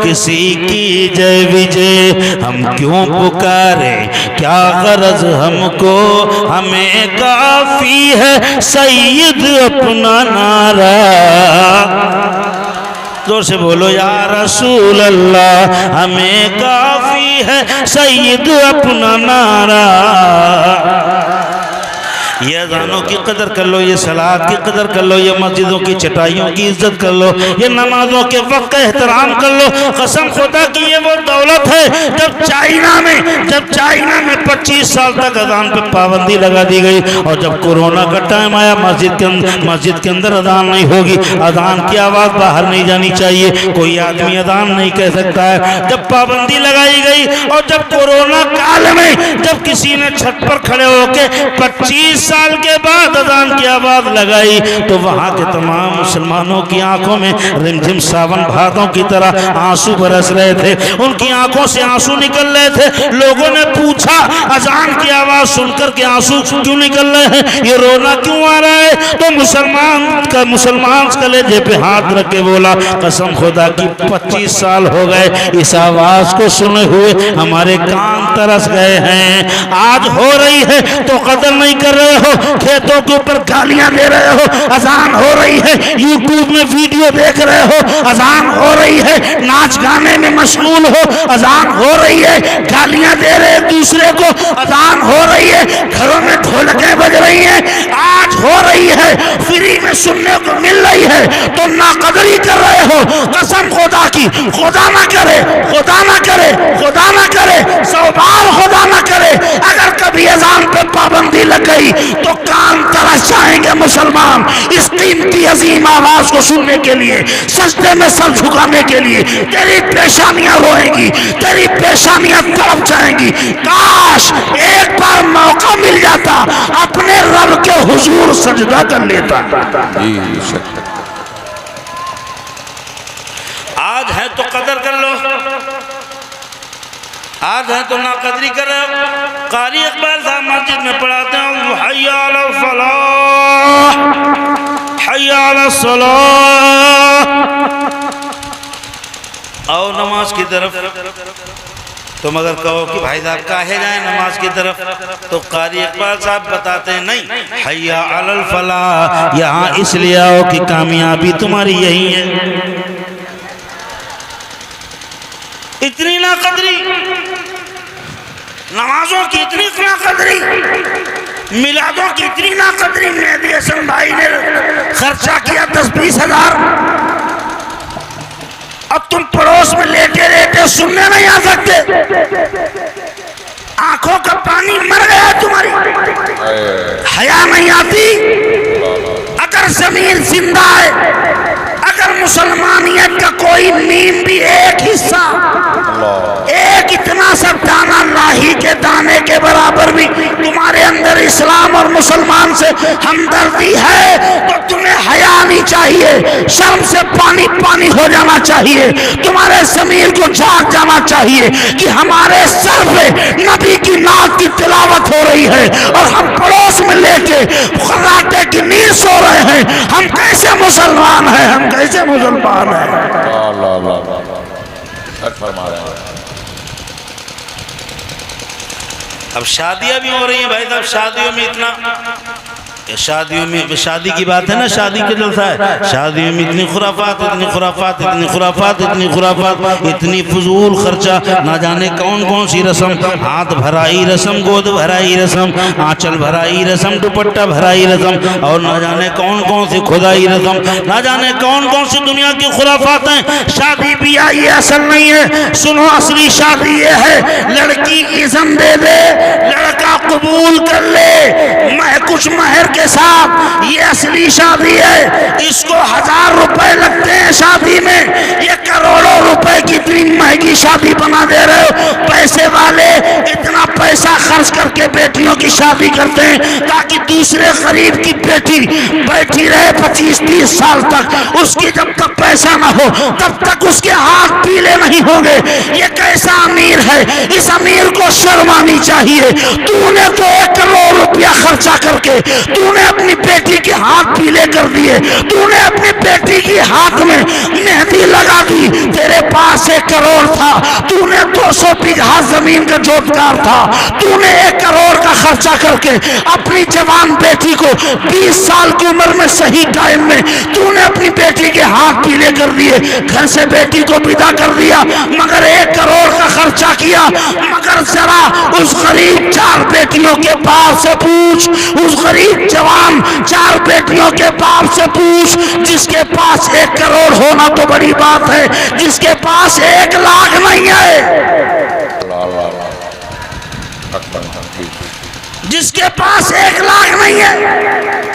किसी की जय विजय हम क्यों पुकारे, क्या गरज हमको, हमें काफी है सैयद अपना नारा। जोर से बोलो या रसूल अल्लाह, हमें काफी है सैयद अपना नारा। ये अज़ानों की कदर कर लो, ये सलात की कदर कर लो, ये मस्जिदों की चटाइयों की इज्जत कर लो, ये नमाजों के वक्त का एहतराम कर लो। कसम खुदा की ये वो दौलत है, जब चाइना में 25 साल तक अज़ान पे पाबंदी लगा दी गई, और जब कोरोना का टाइम आया मस्जिद के अंदर अज़ान नहीं होगी, अज़ान की आवाज़ बाहर नहीं जानी चाहिए, कोई आदमी अज़ान नहीं कह सकता है। जब पाबंदी लगाई गई, और जब कोरोना काल में जब किसी ने छत पर खड़े होकर 25 साल के बाद अज़ान की आवाज लगाई, तो वहां के तमाम मुसलमानों की आंखों में रिमझिम सावन भादों की तरह आंसू बरस रहे थे, उनकी आंखों से आंसू निकल रहे थे। लोगों ने पूछा अज़ान की आवाज सुनकर के आंसू क्यों निकल रहे हैं, ये रोना क्यों आ रहा है? तो मुसलमान कलेजे पे हाथ रख के बोला, कसम खुदा की 25 साल हो गए इस आवाज को सुने हुए, हमारे कान तरस गए हैं। आज हो रही है तो कदर नहीं कर रहे हो, खेतों के ऊपर गालियां दे रहे हो, अजान हो रही है, यूट्यूब में वीडियो देख रहे हो, अजान हो रही है, नाच गाने में मशगूल हो, अजान हो रही है, गालियां दे रहे एक दूसरे को, अजान हो रही है, घरों में ढोलकें बज रही हैं, आज हो रही है, फ्री में सुनने को मिल रही है, तो नाकदरी कर रहे हो। कसम खुदा की, खुदा ना करे, खुदा ना करे, खुदा ना करे, 100 बार खुदा ना करे, अगर कभी अजान पे पाबंदी लग गई तो कान तरस जाएंगे मुसलमान इस कीमती अजीम आवाज को सुनने के लिए, सजदे में सर झुकाने के लिए। तेरी पेशानियां रोएंगी, तेरी पेशानियां तड़प जाएंगी। काश एक बार मौका मिल जाता, अपने रब के हुजूर सजदा कर लेता। आज है तो कदर कर लो, आज है तो नाकदरी करो। कारी इकबाल साहब मस्जिद में पढ़ाते हैं, हय्या अलल फलाह, हय्या अलस सलाह, आओ नमाज की तरफ। तो मगर कहो कि भाई साहब काहे जाए नमाज की तरफ, तो कारी इकबाल साहब बताते हैं नहीं, हय्या अलल फलाह, यहाँ इसलिए आओ कि कामयाबी तुम्हारी यही है। इतनी नाकदरी, नमाजों की इतनी नाकदरी, मिलादों की इतनी नाकदरी। मेहदी हसन भाई ने खर्चा किया 10-20 हजार, अब तुम पड़ोस में लेटे लेटे सुनने नहीं आ सकते, आंखों का पानी मर गया तुम्हारी, हया नहीं आती। अगर जमीन जिंदा है, अगर मुसलमानियत का कोई नीम भी एक हिस्सा, एक इतना सा दाना लाही के दाने के बराबर भी तुम्हारे अंदर इस्लाम और मुसलमान से हमदर्दी है, तो तुम्हें हया नहीं चाहिए, शर्म से पानी पानी हो जाना चाहिए, तुम्हारे ज़मीर को जाग जाना चाहिए कि हमारे सर पे नबी की नात की तिलावत हो रही है और हम पड़ोस में लेके खर्राटे की नींद सो रहे हैं। हम कैसे मुसलमान हैं, हम कैसे मुसलमान हैं। अब शादियां भी हो रही हैं भाई साहब, शादियों में इतना, शादियों में शादी की बात है ना, शादी के जलसा है, शादियों में इतनी खुराफात, इतनी खुराफात, इतनी खुराफात, इतनी खुराफात, इतनी फजूल खर्चा, ना जाने कौन कौन सी रस्म, हाथ भराई रस्म, गोद भराई रस्म, आंचल भराई रस्म, दुपट्टा भराई रस्म, और ना जाने कौन कौन सी खुदाई रस्म, ना जाने कौन कौन सी दुनिया की खुराफात हैं। शादी ब्याह ये असल नहीं है, सुनो असली शादी ये है, लड़की इज़्न दे दे, लड़का कबूल कर ले, कुछ महर के साथ, ये असली शादी है। इसको 1000 रुपए लगते हैं शादी में, ये करोड़ों रुपए की इतनी महंगी शादी बना दे रहे हो। पैसे वाले इतना पैसा खर्च करके बेटियों की शादी करते हैं ताकि दूसरे गरीब की बेटी बैठी रहे 25-30 साल तक, उसकी जब तक पैसा ना हो तब तक उसके हाथ पीले नहीं होंगे। ये कैसा अमीर है, इस अमीर को शर्म आनी चाहिए। तूने तो 1 करोड़ रुपया खर्चा करके तूने अपनी बेटी के हाथ पीले कर दिए, तूने अपनी बेटी के हाथ में मेहंदी लगा दी। तेरे पास 1 करोड़ था, तूने 200 बीघा जमीन का जोतकार था, तूने 1 करोड़ का खर्चा करके अपनी जवान बेटी को 20 साल की उम्र में सही टाइम में तूने अपनी बेटी के हाथ पीले कर दिए, घर से बेटी को विदा कर दिया, मगर 1 करोड़ का खर्चा किया। मगर जरा उस गरीब 4 बेटियों के बाप से पूछ, उस गरीब जवान 4 बेटियों के बाप से पूछ, जिसके पास 1 करोड़ होना तो बड़ी बात है, जिसके पास 1 लाख नहीं है, जिसके पास 1 लाख नहीं है।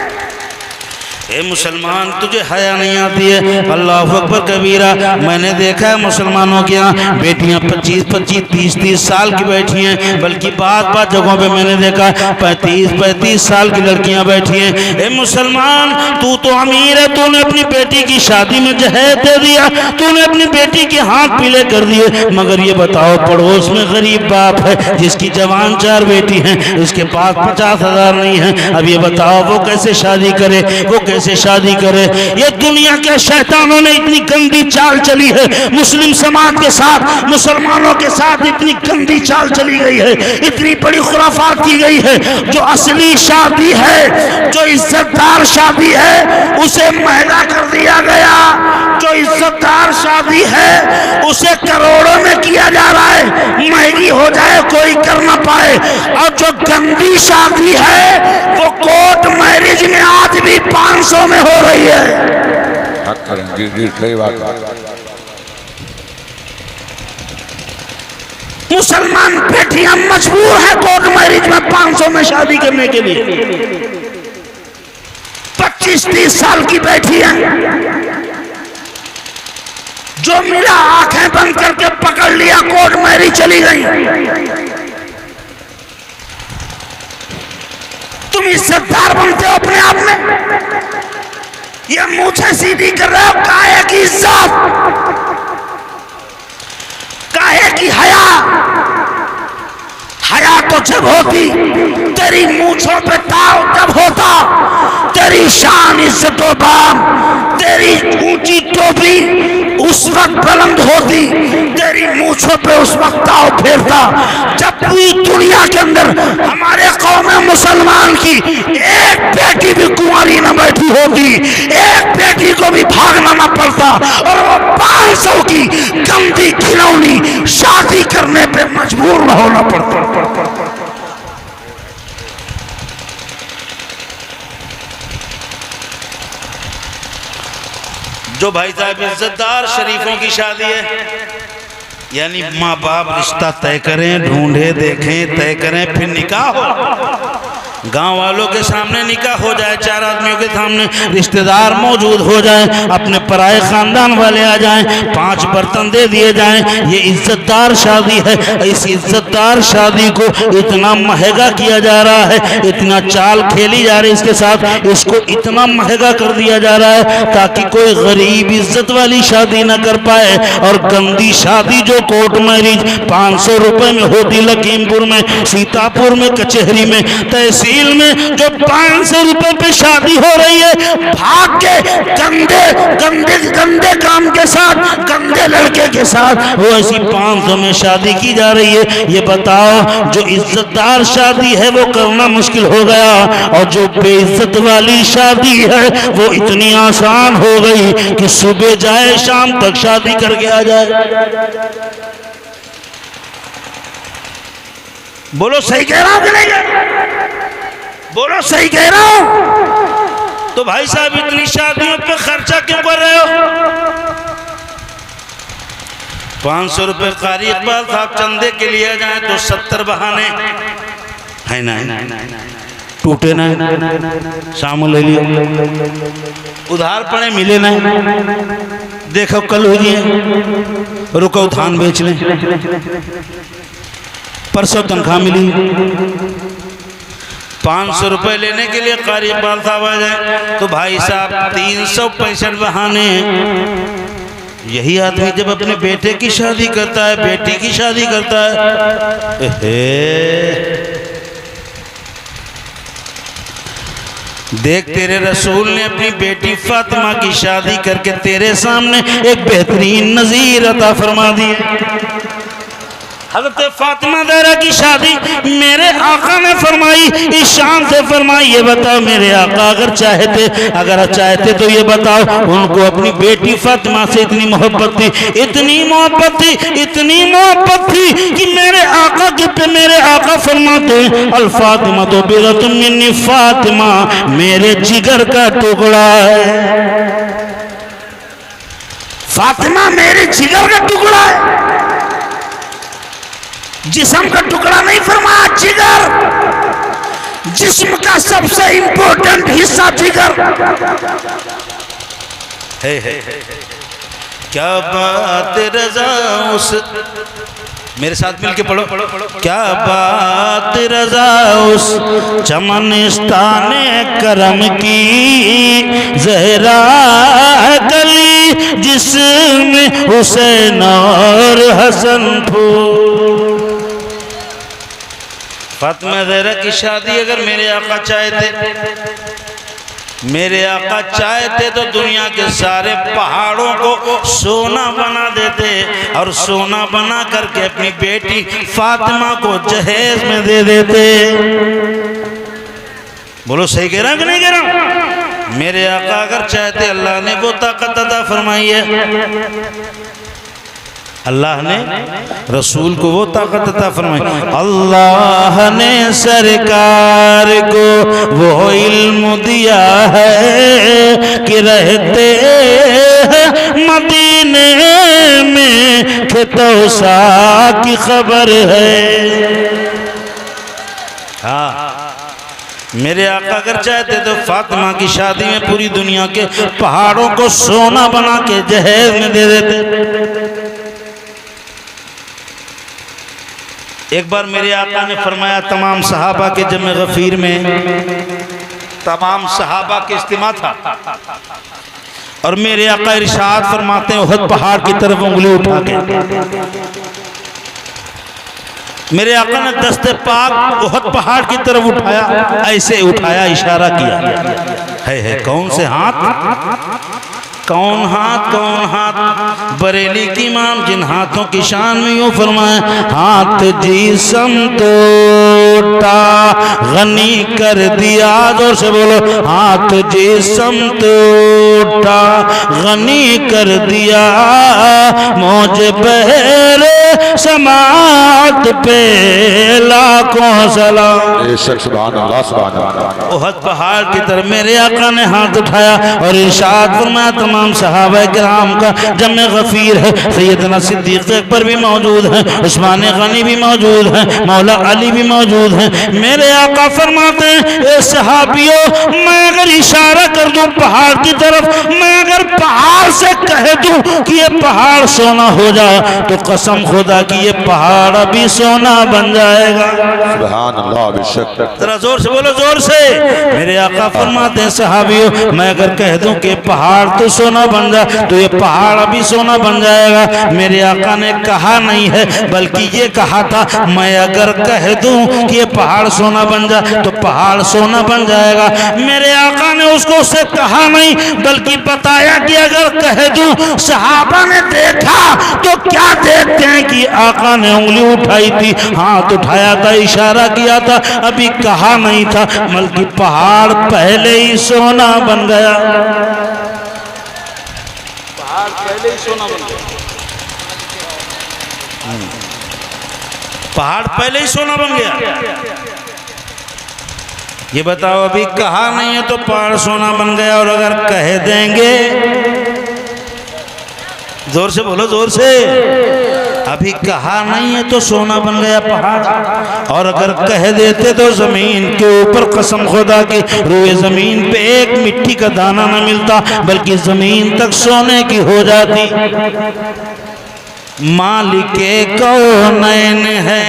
ए मुसलमान, तुझे हया नहीं आती है? अल्लाह अकबर कबीरा। मैंने देखा है मुसलमानों के यहाँ बेटियां 25-25, 30-30 साल की बैठी हैं, बल्कि बात जगहों पे मैंने देखा 35-35 साल की लड़कियां बैठी हैं। ए मुसलमान, तू तो अमीर है, तूने अपनी बेटी की शादी में जहेज दे दिया, तूने अपनी बेटी के हाथ पीले कर दिए। मगर ये बताओ, पड़ोस में गरीब बाप है जिसकी जवान 4 बेटी हैं, उसके पास 50,000 नहीं है। अब ये बताओ वो कैसे शादी करे, वो कैसे से शादी करे। ये दुनिया के शैतानों ने इतनी गंदी चाल चली है, मुस्लिम समाज के साथ, मुसलमानों के साथ इतनी गंदी चाल चली गई है, इतनी बड़ी खुराफात की गई है। जो असली शादी है, जो इज्जतदार शादी है, उसे महंगा कर दिया गया। जो इज्जतदार शादी है उसे करोड़ों में किया जा रहा है, महंगी हो जाए कोई कर ना पाए। और जो गंदी शादी है वो कोर्ट मैरिज में आज भी 500 में हो रही है। मुसलमान बेटियां मजबूर है कोर्ट मैरिज में 500 में शादी करने के लिए। 25-30 साल की बेटियां जो मिला आंखें बंद करके पकड़ लिया, कोर्ट मैरिज चली गई। तुम इज्जतदार बनते हो अपने आप में, ये मुझे सीधी कर रहे हो। काहे की इज्जत, काहे की हया, हया तो जब होती तेरी मूंछों पे ताव जब होता, तेरी शान इज्जतों बाम, तेरी ऊंची टोपी उस वक्त बुलंद होती, तेरी मूंछों पे उस वक्त ताव फेरता जब पूरी दुनिया के अंदर हमारे कौम मुसलमान की एक बेटी भी कुंवारी न बैठी होती, एक बेटी को भी भागना न पड़ता, और वो 500 की गंदी खिलौनी शादी करने पे मजबूर न होना पड़ता। जो भाई साहब इज्जतदार शरीफों की शादी है, यानी माँ बाप रिश्ता तय करें, ढूंढे देखें, तय करें, फिर निकाह हो, गांव वालों के सामने निकाह हो जाए, 4 आदमियों के सामने रिश्तेदार मौजूद हो जाए, अपने पराए खानदान वाले आ जाएं, 5 बर्तन दे दिए जाएं। ये इज्जतदार शादी है। इस इज्जतदार शादी को इतना महंगा किया जा रहा है, इतना चाल खेली जा रही है इसके साथ, इसको इतना महंगा कर दिया जा रहा है ताकि कोई गरीब इज्जत वाली शादी ना कर पाए। और गंदी शादी जो कोर्ट मैरिज 500 रुपए में होती, लखीमपुर में, सीतापुर में, कचहरी में, तहसील में जो 500 रुपए पे शादी हो रही है, भाग के गंदे गंदे गंदे काम के साथ, गंदे लड़के के साथ वो ऐसी 500 में शादी की जा रही है। ये बताओ, जो इज्जतदार शादी है वो करना मुश्किल हो गया, और जो बेइज्जत वाली शादी है वो इतनी आसान हो गई कि सुबह जाए शाम तक शादी करके आ जाए। बोलो सही कह रहा हूं कि नहीं? बोलो सही कह रहा हूं? तो भाई साहब इतनी शादियों पे खर्चा क्यों कर रहे हो? 500 रुपए कारी इकबाल साहब चंदे के लिए जाए तो 70 बहाने है ना, टूटे ना, शाम ले लिया, उधार पड़े मिले ना, देखो कल हो गई, रुको धान बेच लें, परसों तनख्वाह मिली। 500 रुपए लेने के लिए कारी इकबाल साहब आ जाए तो भाई साहब 365 बहाने। यही आदमी जब अपने बेटे की शादी करता है, बेटी की शादी करता है, देख तेरे रसूल ने अपनी बेटी फातिमा की शादी करके तेरे सामने एक बेहतरीन नज़ीर अता फरमा दी। हज़रत फातिमा ज़हरा की शादी मेरे आका ने फरमाई, इस शान से फरमाई। ये बताओ मेरे आका अगर चाहते तो ये बताओ, उनको अपनी बेटी फातिमा से इतनी मोहब्बत थी, इतनी मोहब्बत थी, इतनी मोहब्बत थी कि मेरे आका फरमाते अल फातिमा तो बिगतुम मिन्नी, फातिमा मेरे जिगर का टुकड़ा है, फातिमा मेरे जिगर का टुकड़ा है। जिस्म का टुकड़ा नहीं फरमाया, जिगर, जिस्म का सबसे इंपॉर्टेंट हिस्सा जिगर है। क्या बात रजा उस, मेरे साथ मिलके पढ़ो, क्या बात रजा उस चमनिस्ताने करम की, जहरा गली जिसमें हुसैन और हसन फूल। फातिमा ज़हरा की शादी अगर मेरे आका चाहते मेरे आका चाहते तो दुनिया के सारे पहाड़ों को सोना बना देते और सोना बना करके अपनी बेटी फातिमा को जहेज में दे देते। बोलो सही कह रहा हूं कि नहीं कह रहा हूं? मेरे आका अगर चाहते अल्लाह ने वो ताकत अता फरमाई है, अल्लाह ने रसूल को वो ताकत अता फरमाई। अल्लाह ने सरकार को वो इल्म दिया है कि रहते मदीने में खतौसा की खबर है। हाँ, मेरे आका अगर चाहते तो फातिमा की शादी में पूरी दुनिया के पहाड़ों को सोना बना के जहेज में दे देते। एक बार मेरे आका ने फरमाया, तमाम सहाबा के जमे गफीर में तमाम सहाबा के इज्तिमा था और मेरे आका इरशाद फरमाते हैं, उहद पहाड़ की तरफ उंगली उठा के मेरे आका ने दस्ते पाक उहद पहाड़ की तरफ उठाया, ऐसे उठाया, इशारा किया है कौन से हाथ, कौन हाथ, कौन हाथ? बरेली की इमाम जिन हाथों की शान में यूं फरमाए, हाथ जिसम तोटा गनी कर दिया। जोर से बोलो, हाथ जिसम तोटा गनी कर दिया, मौज बहरे समात पे लाखों सलाम। सुभान अल्लाह, सुभान अल्लाह। उहद पहाड़ की तरफ मेरे आका ने हाथ उठाया और इरशाद फरमाया, तमाम सहाबा किराम का जमे गफीर है, सैयदना सिद्दीक अकबर भी मौजूद है, उस्मान गनी भी मौजूद है, मौला अली भी मौजूद है। मेरे आका फरमाते हैं, ए सहाबियों, मैं अगर इशारा कर दूं पहाड़ की तरफ, मैं अगर पहाड़ से कह दूं कि ये पहाड़ सोना हो जाए, तो कसम खुदा की ये पहाड़ अभी सोना बन जाएगा। सुभान अल्लाह, बेशक। जरा जोर से बोलो, जोर से। मेरे आका फरमाते हैं, सहाबियों, मैं अगर कह दूं कि पहाड़ तो सोना बन जाए, तो ये पहाड़ अभी सोना बन जाएगा। मेरे आका ने कहा नहीं है, बल्कि ये कहा था, मैं अगर कह दूं कि ये पहाड़ सोना बन जाए तो पहाड़ सोना बन जाएगा। मेरे आका ने उसको उससे कहा नहीं, बल्कि बताया कि अगर कह दूं। सहाबा ने देखा तो क्या देखते हैं कि आका ने उंगली उठाई थी, हाथ उठाया था, इशारा किया था, अभी कहा नहीं था, बल्कि पहाड़ पहले ही सोना बन गया। पहाड़ पहले ही सोना बन गया। पहाड़ पहले ही सोना बन गया। ये बताओ, अभी कहा नहीं है तो पहाड़ सोना बन गया, और अगर कह देंगे, जोर से बोलो, जोर से, अभी कहा नहीं है तो सोना बन गया पहाड़, और अगर कह देते तो जमीन के ऊपर कसम खुदा की रूए जमीन पे एक मिट्टी का दाना न मिलता, बल्कि जमीन तक सोने की हो जाती। मालिके कौनैन है,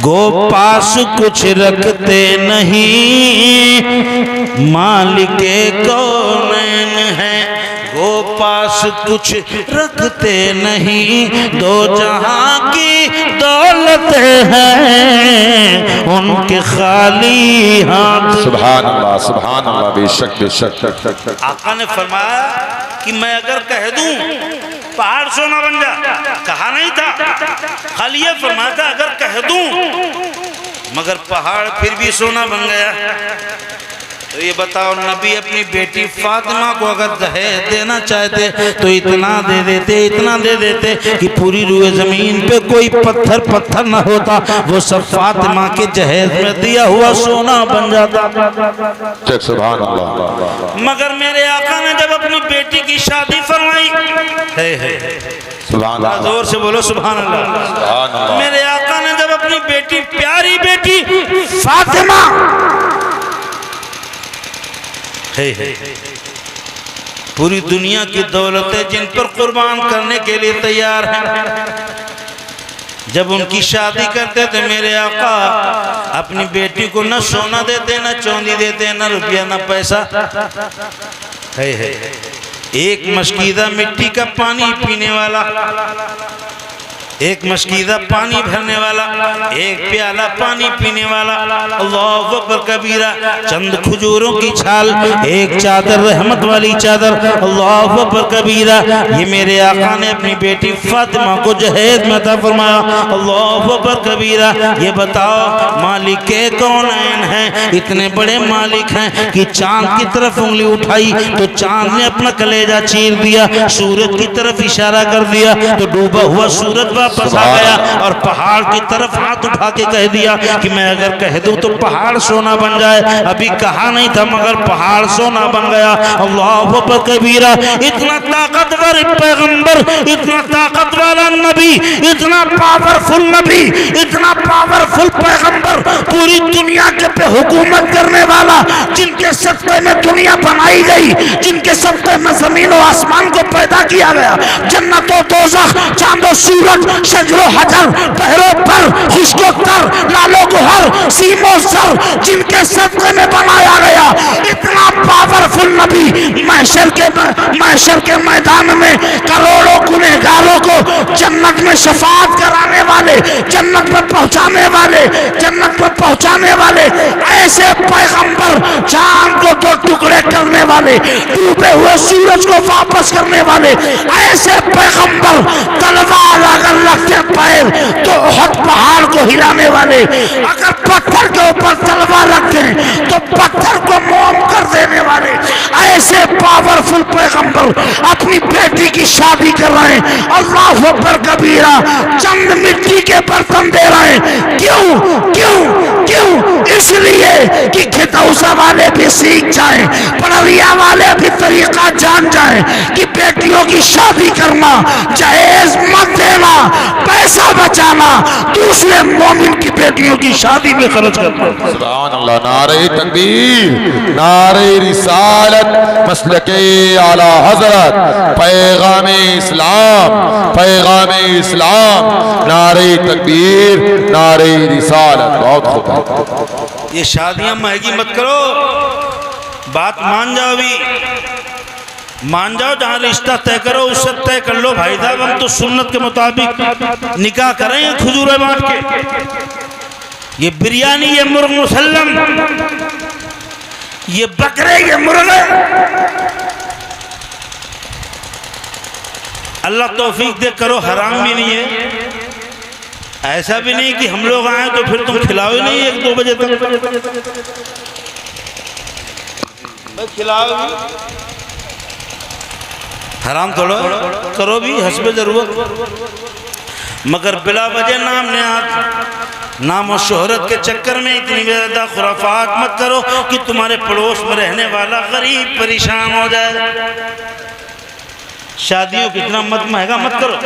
गो पास कुछ रखते नहीं, मालिके कौनैन है, वो पास कुछ रखते नहीं, दो जहां की दौलत है उनके खाली हाथ। सुभान अल्लाह, सुभान अल्लाह, बेशक बेशक। आका ने फरमाया कि मैं अगर कह दूं पहाड़ सोना बन जा, कहा नहीं था, खाली ये फरमाया था अगर कह दूं, मगर पहाड़ फिर भी सोना बन गया। तो ये बताओ, नबी अपनी बेटी फातिमा को अगर दहेज देना चाहते तो इतना दे देते, इतना दे देते कि पूरी रूए जमीन पे कोई पत्थर न होता, वो सब फातिमा के जहेज में दिया हुआ सोना बन जाता। सुभान अल्लाह। मगर मेरे आका ने जब अपनी बेटी की शादी फरमाई, सुभान अल्लाह, जोर से बोलो सुभान अल्लाह, सुभान अल्लाह। मेरे आका ने जब अपनी बेटी, प्यारी बेटी फातिमा, पूरी दुनिया की दौलतें जिन पर कुर्बान करने के लिए तैयार हैं, जब उनकी शादी करते तो मेरे आका अपनी बेटी को न सोना देते, न चांदी देते, न रुपया, न पैसा, एक मशकीदा मिट्टी का पानी पीने वाला एक मशकीदा पानी भरने वाला, एक प्याला पानी पीने वाला, अल्लाहु अकबर कबीरा, चंद खजूरों की छाल, एक चादर रहमत वाली चादर, अल्लाहु अकबर कबीरा। ये मेरे आका ने अपनी बेटी फातिमा को जहेज में अता फरमाया, अल्लाहु अकबर कबीरा। ये बताओ मालिक के कौन हैं, इतने बड़े मालिक हैं कि चांद की तरफ उंगली उठाई तो चांद ने अपना कलेजा चीर दिया, सूरज की तरफ इशारा कर दिया तो डूबा हुआ सूरज वापस आ गया, और पहाड़ की तरफ हाथ उठा के कह दिया कि मैं अगर कह दूं तो पहाड़ सोना बन जाए। अभी कहा नहीं था मगर पहाड़ सोना बन गया। अल्लाहु अकबर कबीरा। इतना ताकतवर पैगंबर, इतना ताकत वाला नबी, इतना पावरफुल नबी, इतना पावरफुल पैगंबर, पूरी दुनिया के पे हुकूमत करने वाला, जिनके सत्ते में दुनिया बनाई गई, जिनके सत्ते में जमीन और आसमान को पैदा किया गया, जन्नत और दोज़ख, चांद और सूरज, शजरो हजर, बहरो पर, खुश्को तर, लालो गुहर, सीमो सर, जिनके सदक़े में बनाया गया, इतना पावरफुल नबी महशर के मैदान में करोड़ों गुनहगारों को जन्नत में शफाअत कराने वाले, जन्नत में पहुंचाने वाले, जन्नत में पहुंचाने वाले ऐसे पैगंबर, चांद को दो टुकड़े करने वाले, डूबे हुए सूरज को वापस करने वाले ऐसे पैगंबर, तलवार अगर रखते पैर तो उहद पहाड़ को हिलाने वाले, अगर पत्थर के ऊपर तलवार रखते हैं तो पत्थर को मोम कर देने वाले ऐसे पावरफुल पैगंबर अपनी बेटी की शादी कर रहे हैं। अल्लाहु अकबर कबीरा। चंद मिट्टी के बर्तन दे रहे हैं। क्यों क्यों क्यों? इसलिए कि खितौसा वाले भी सीख जाएं, पड़विया वाले भी तरीका जान जाएं कि बेटियों की शादी करना, जहेज मत देना, पैसा बचाना, दूसरे मोमिन की बेटियों की शादी में खर्च करना। सुभान अल्लाह। नारे तकबीर, नारे रिसालत, मसलके आला हजरत, पैगामे इस्लाम, पैगामे इस्लाम, नारे तकबीर, नारे रिसालत। बहुत खूब। ये शादियां महंगी मत करो, बात मान जाओ, भी मान जाओ, जहां रिश्ता तय करो उससे तय कर लो। भाई साहब हम तो सुन्नत के मुताबिक निकाह करेंगे खजूरें बांट के। ये बिरयानी, ये मुर्ग मुसल्लम, ये बकरे, ये मुर्गे, अल्लाह तौफीक दे करो, हराम भी नहीं है। ऐसा भी नहीं कि हम लोग आए तो फिर तुम खिलाओ ही नहीं 1-2 बजे तक, खिलाओ। हराम थोड़ा करो भी हस्बे जरूरत, मगर बिला वजह नाम ने नाम और शोहरत के चक्कर में इतनी ज्यादा खुराफात मत करो कि तुम्हारे पड़ोस में रहने वाला गरीब परेशान हो जाए। शादियों को इतना मत महंगा मत करो।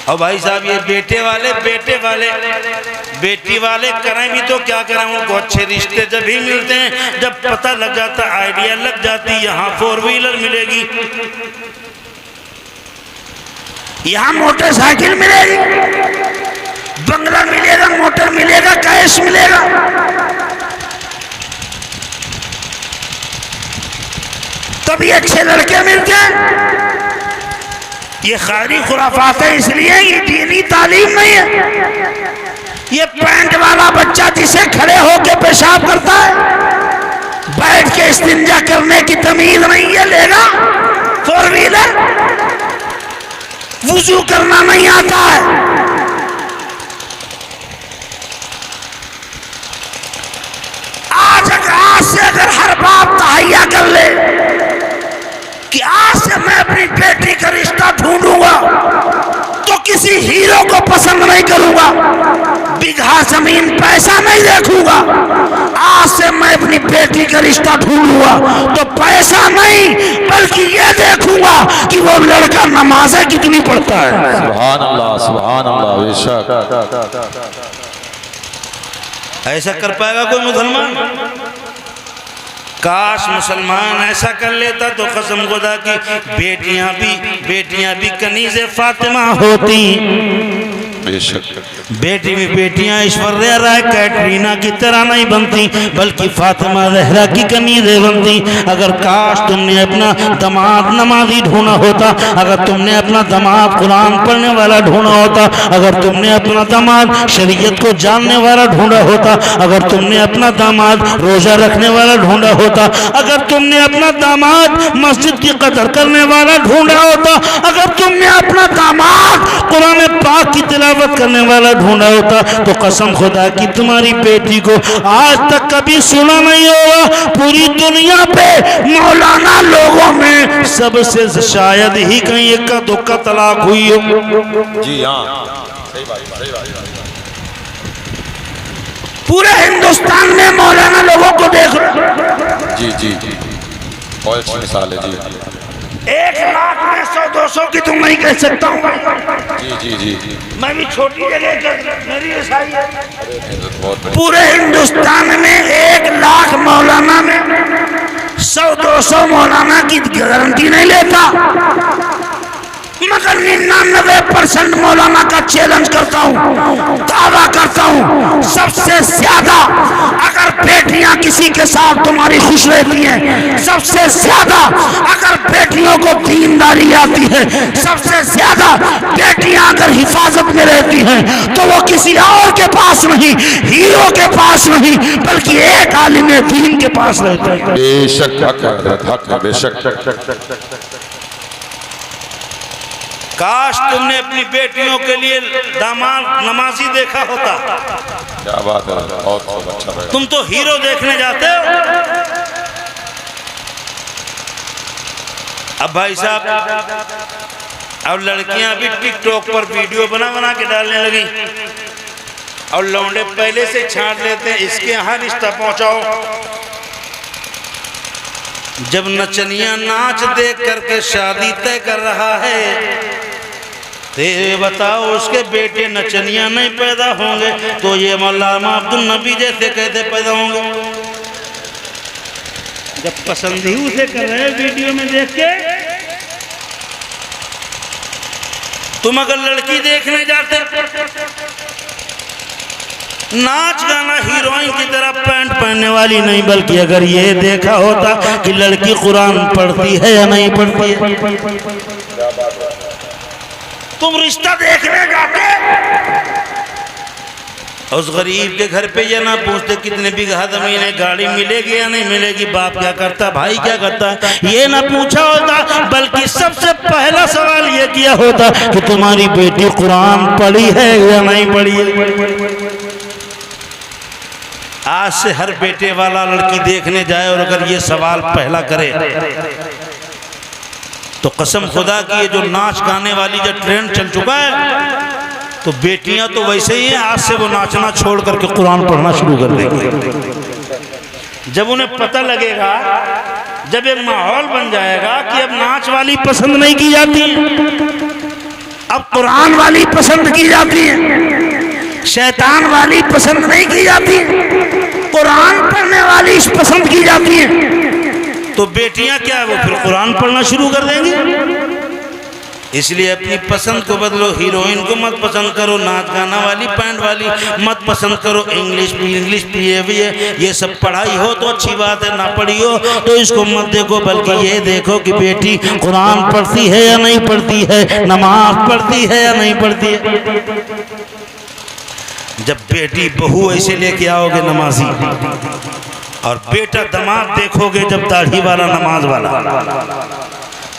और भाई साहब ये बेटे वाले बेटी वाले करें भी तो क्या करें, उनको अच्छे रिश्ते जब ही मिलते हैं जब पता लग जाता, आइडिया लग जाती, यहाँ 4 व्हीलर मिलेगी, यहाँ मोटरसाइकिल मिलेगी, बंगला मिलेगा, मोटर मिलेगा, कैश मिलेगा। तभी अच्छे लड़के मिलते हैं। ये खाली खुराफात है, इसलिए ये दीनी तालीम नहीं है। ये पैंट वाला बच्चा जिसे खड़े होके पेशाब करता है, बैठ के इस्तिंजा करने की तमीज नहीं है, लेगा 4 व्हीलर, वुजू करना नहीं आता है। आज से अगर हर बाप तहैया कर ले कि आज से मैं अपनी बेटी का रिश्ता ढूंढूंगा तो किसी हीरो को पसंद नहीं करूंगा, बिगहा जमीन पैसा नहीं देखूंगा, आज से मैं अपनी बेटी का रिश्ता ढूंढूंगा तो पैसा नहीं बल्कि ये देखूंगा कि वो लड़का नमाज़ें कितनी पढ़ता है। सुभान अल्लाह, सुभान अल्लाह। बेशक ऐसा कर पाएगा कोई मुसलमान? काश मुसलमान ऐसा कर लेता तो कसम खुदा की बेटियां भी कनीज़े फातिमा होती। बेशक बेटी में बेटियां ऐश्वर्या राय कैटरीना की तरह नहीं बनती, बल्कि फातिमा जहरा की कनीज़ें बनती। अगर काश तुमने अपना दामाद नमाजी ढूंढा होता, अगर तुमने अपना दामाद कुरान पढ़ने वाला ढूंढा होता, अगर तुमने अपना दामाद शरीयत को जानने वाला ढूंढा होता, अगर तुमने अपना दामाद रोजा रखने वाला ढूंढा होता, अगर तुमने अपना दामाद मस्जिद की कदर करने वाला ढूंढा होता, अगर तुमने अपना दामाद कुरान पाक की तिलावत करने वाला ढूंढा होता, तो कसम खुदा की तुम्हारी बेटी को आज तक कभी सुना नहीं होगा। पूरी दुनिया पे मौलाना लोगों में सबसे शायद ही कहीं इक्का दुक्का तलाक हुई हो। जी हाँ, सही बात, सही बात। पूरे हिंदुस्तान में मौलाना लोगों को देख लो। जी जी जी, बहुत अच्छी मिसाल है जी। 1 लाख में 100-200 की तुम नहीं कह सकता हूँ। जी जी जी जी, मैं भी छोटी जगह का मेरी ईसाई है। बहुत पूरे हिंदुस्तान में 1 लाख मौलाना में 100-200 मौलाना की गारंटी नहीं लेता, मगर 99% मौलाना का चैलेंज करता हूँ, दावा करता हूँ, सबसे ज्यादा अगर बेटियां किसी के साथ तुम्हारी खुश रहती हैं, सबसे ज्यादा अगर बेटियों को दीनदारी आती है, सबसे ज्यादा बेटियां अगर हिफाजत में रहती हैं, तो वो किसी और के पास नहीं, हीरो के पास नहीं, बल्कि एक आलिम दीन के पास रहते हैं। बेशक हक है, बेशक। काश तुमने अपनी बेटियों के लिए दामाद नमाजी देखा होता। क्या बात है, बहुत अच्छा रहा। तुम तो हीरो देखने जाते हो। अब भाई साहब, अब लड़कियां भी टिकटॉक पर वीडियो बना बना के डालने लगी, और लौंडे पहले से छांट लेते हैं इसके यहाँ रिश्ता पहुंचाओ। जब नचनिया नाच देख करके शादी तय कर रहा है, तो ये बताओ उसके बेटे नचनिया नहीं पैदा होंगे तो ये मौलाना अब्दुल नबी जैसे कैसे पैदा होंगे? जब पसंद ही उसे कर रहे हैं वीडियो में देख के। तुम अगर लड़की देखने जाते, नाच गाना हीरोइन की तरह पैंट पहनने वाली नहीं, बल्कि अगर ये देखा होता कि लड़की कुरान पढ़ती है या नहीं पढ़ती है, तुम रिश्ता देखने जाते, उस गरीब के घर पे ये ना पूछते कितने बीघा जमीन है, गाड़ी मिलेगी या नहीं मिलेगी, बाप क्या करता, भाई क्या करता, ये ना पूछा होता, बल्कि सबसे पहला सवाल ये किया होता कि तुम्हारी बेटी कुरान पढ़ी है या नहीं पढ़ी है। आज से हर बेटे वाला लड़की देखने जाए और अगर ये सवाल पहला करे, तो कसम खुदा की ये जो नाच गाने वाली जो ट्रेंड चल चुका है, तो बेटियां तो वैसे ही हैं, आज से वो नाचना छोड़ करके कुरान पढ़ना शुरू कर देंगे। जब उन्हें पता लगेगा, जब एक माहौल बन जाएगा कि अब नाच वाली पसंद नहीं की जाती, अब कुरान वाली पसंद की जाती है, शैतान वाली पसंद नहीं की जाती, कुरान पढ़ने वाली पसंद की जाती है, तो बेटियां क्या वो फिर कुरान पढ़ना शुरू कर देंगी। इसलिए अपनी पसंद को बदलो, हीरोइन को मत पसंद करो, नाच गाना वाली पैंट वाली मत पसंद करो, इंग्लिश बिहेवियर ये सब पढ़ाई हो तो अच्छी बात है, ना पढ़ी हो तो इसको मत देखो, बल्कि ये देखो कि बेटी कुरान पढ़ती है या नहीं पढ़ती है, नमाज पढ़ती है या नहीं पढ़ती है। जब बेटी बहू ऐसे लेके आओगे नमाजी, और बेटा दामाद देखोगे जब दाढ़ी वाला नमाज वाला,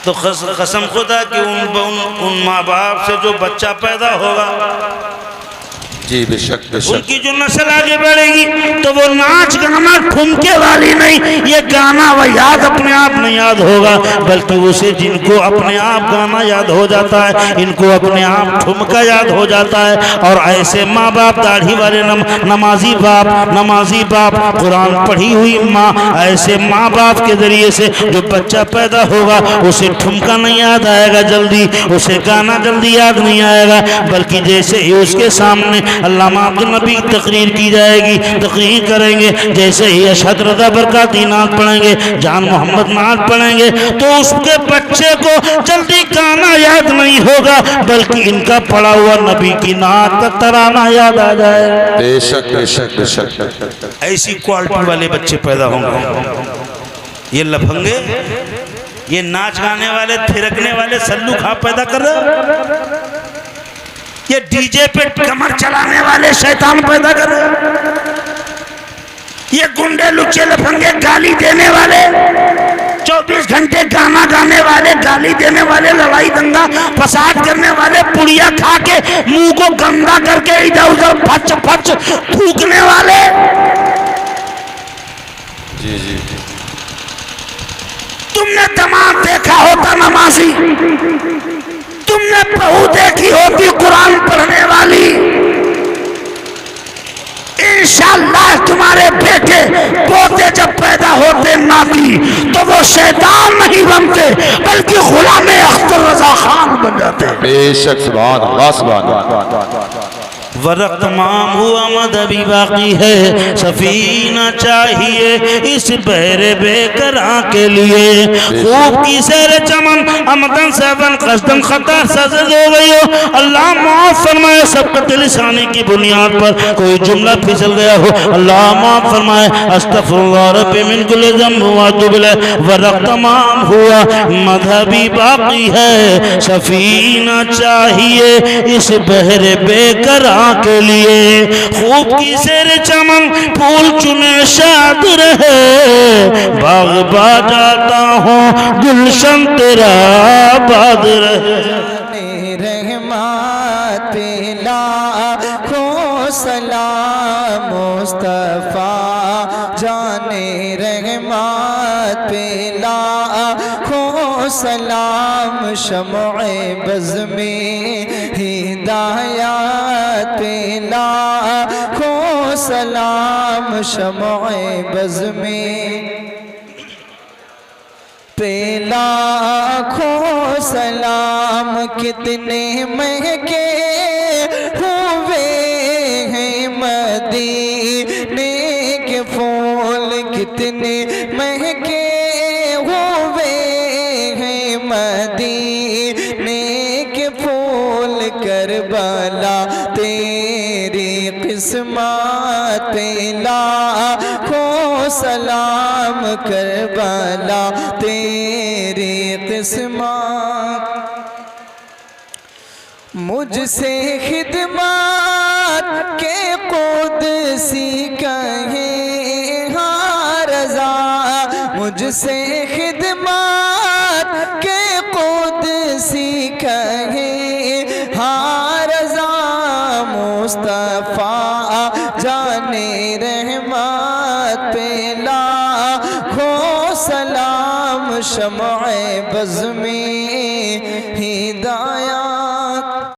तो कसम खुदा कि उन माँ बाप से जो बच्चा पैदा होगा, जी बेशक बेशक, उनकी जो नस्ल आगे बढ़ेगी, तो वो नाच गाना ठुमके वाली नहीं, ये गाना व याद अपने आप नहीं याद होगा, बल्कि उसे जिनको अपने आप गाना याद हो जाता है, इनको अपने आप ठुमका याद हो जाता है। और ऐसे माँ बाप, दाढ़ी वाले नमाजी बाप, कुरान पढ़ी हुई माँ, ऐसे माँ बाप के जरिए से जो बच्चा पैदा होगा उसे ठुमका नहीं याद आएगा जल्दी, उसे गाना जल्दी याद नहीं आएगा, बल्कि जैसे ही उसके सामने अल्लामा अब्दुल नबी की तकरीर की जाएगी, तकरीर करेंगे। जैसे ही अशहद रज़ा बरकाती नात पढ़ेंगे, जान मोहम्मद नात पढ़ेंगे, तो उसके बच्चे को जल्दी गाना याद नहीं होगा, बल्कि इनका पढ़ा हुआ नबी की नात का तराना याद आ जाए। बेशक बेशक बेशक। ऐसी क्वालिटी वाले बच्चे पैदा होंगे। ये लफंगे, ये नाच गाने वाले, थिरकने वाले सल्लू खा पैदा कर रहे, ये डीजे पे कमर चलाने वाले शैतान पैदा कर रहे, ये गुंडे लुच्चे लफंगे गाली देने वाले, 24 घंटे गाना गाने वाले, गाली देने वाले, लड़ाई दंगा फसाद करने वाले, पुड़िया खा के मुंह को गंदा करके इधर उधर फच फच थूकने वाले। जी जी। तुमने तमाम देखा होता नमाजी, तुमने बहू देखी होती कुरान पढ़ने वाली। इंशाअल्लाह तुम्हारे बेटे पोते जब पैदा होते नाती, तो वो शैतान नहीं बनते, बल्कि गुलाम अख्तर रजा खान बन जाते। बेशक सुभान अल्लाह सुभान अल्लाह। वरक तमाम हुआ मद अभी बाकी है, सफीना चाहिए इस बहरे बेकरां के लिए। खूब की सैर चमन अमदन सबन कसदन खता सजद हो गई हो, अल्लाह माफ फरमाए। सबकत लिसानी की बुनियाद पर कोई जुमला फिसल गया हो, अल्लाह माफ फरमाए। अस्तगफिरुल्लाह रब्बी मिन कुल्लि ज़ंब व अतूबु इलैह। वरक तमाम हुआ मजहबी बाकी है, सफीना चाहिए इस बहरे बेकरां के लिए। खूब की सेर चमन फूल चुने शाद रहे, बाग बाजाता हूँ गुलशन तेरा आबाद रहे। रहमत लाखों सलाम मुस्तफा जाने रहमत लाखों सलाम, शम्अ बज़ में हिदायत लाखों सलाम, शम्अ बज़ में लाखों सलाम। कितने महके हुए हैं मदीने के फूल, कितने महके हुए हैं मदीने के फूल। करबला तेरी किस्मत लाखों सलाम, करबला तेरी किस्मत। मुझसे खिदमत के कुदसी कहे हाँ रज़ा, मुझसे खिदमत के कुदसी कहे हाँ रज़ा। मुस्तफ़ा जाने रहमत पे लाखों सलाम, शम्अ बज़ में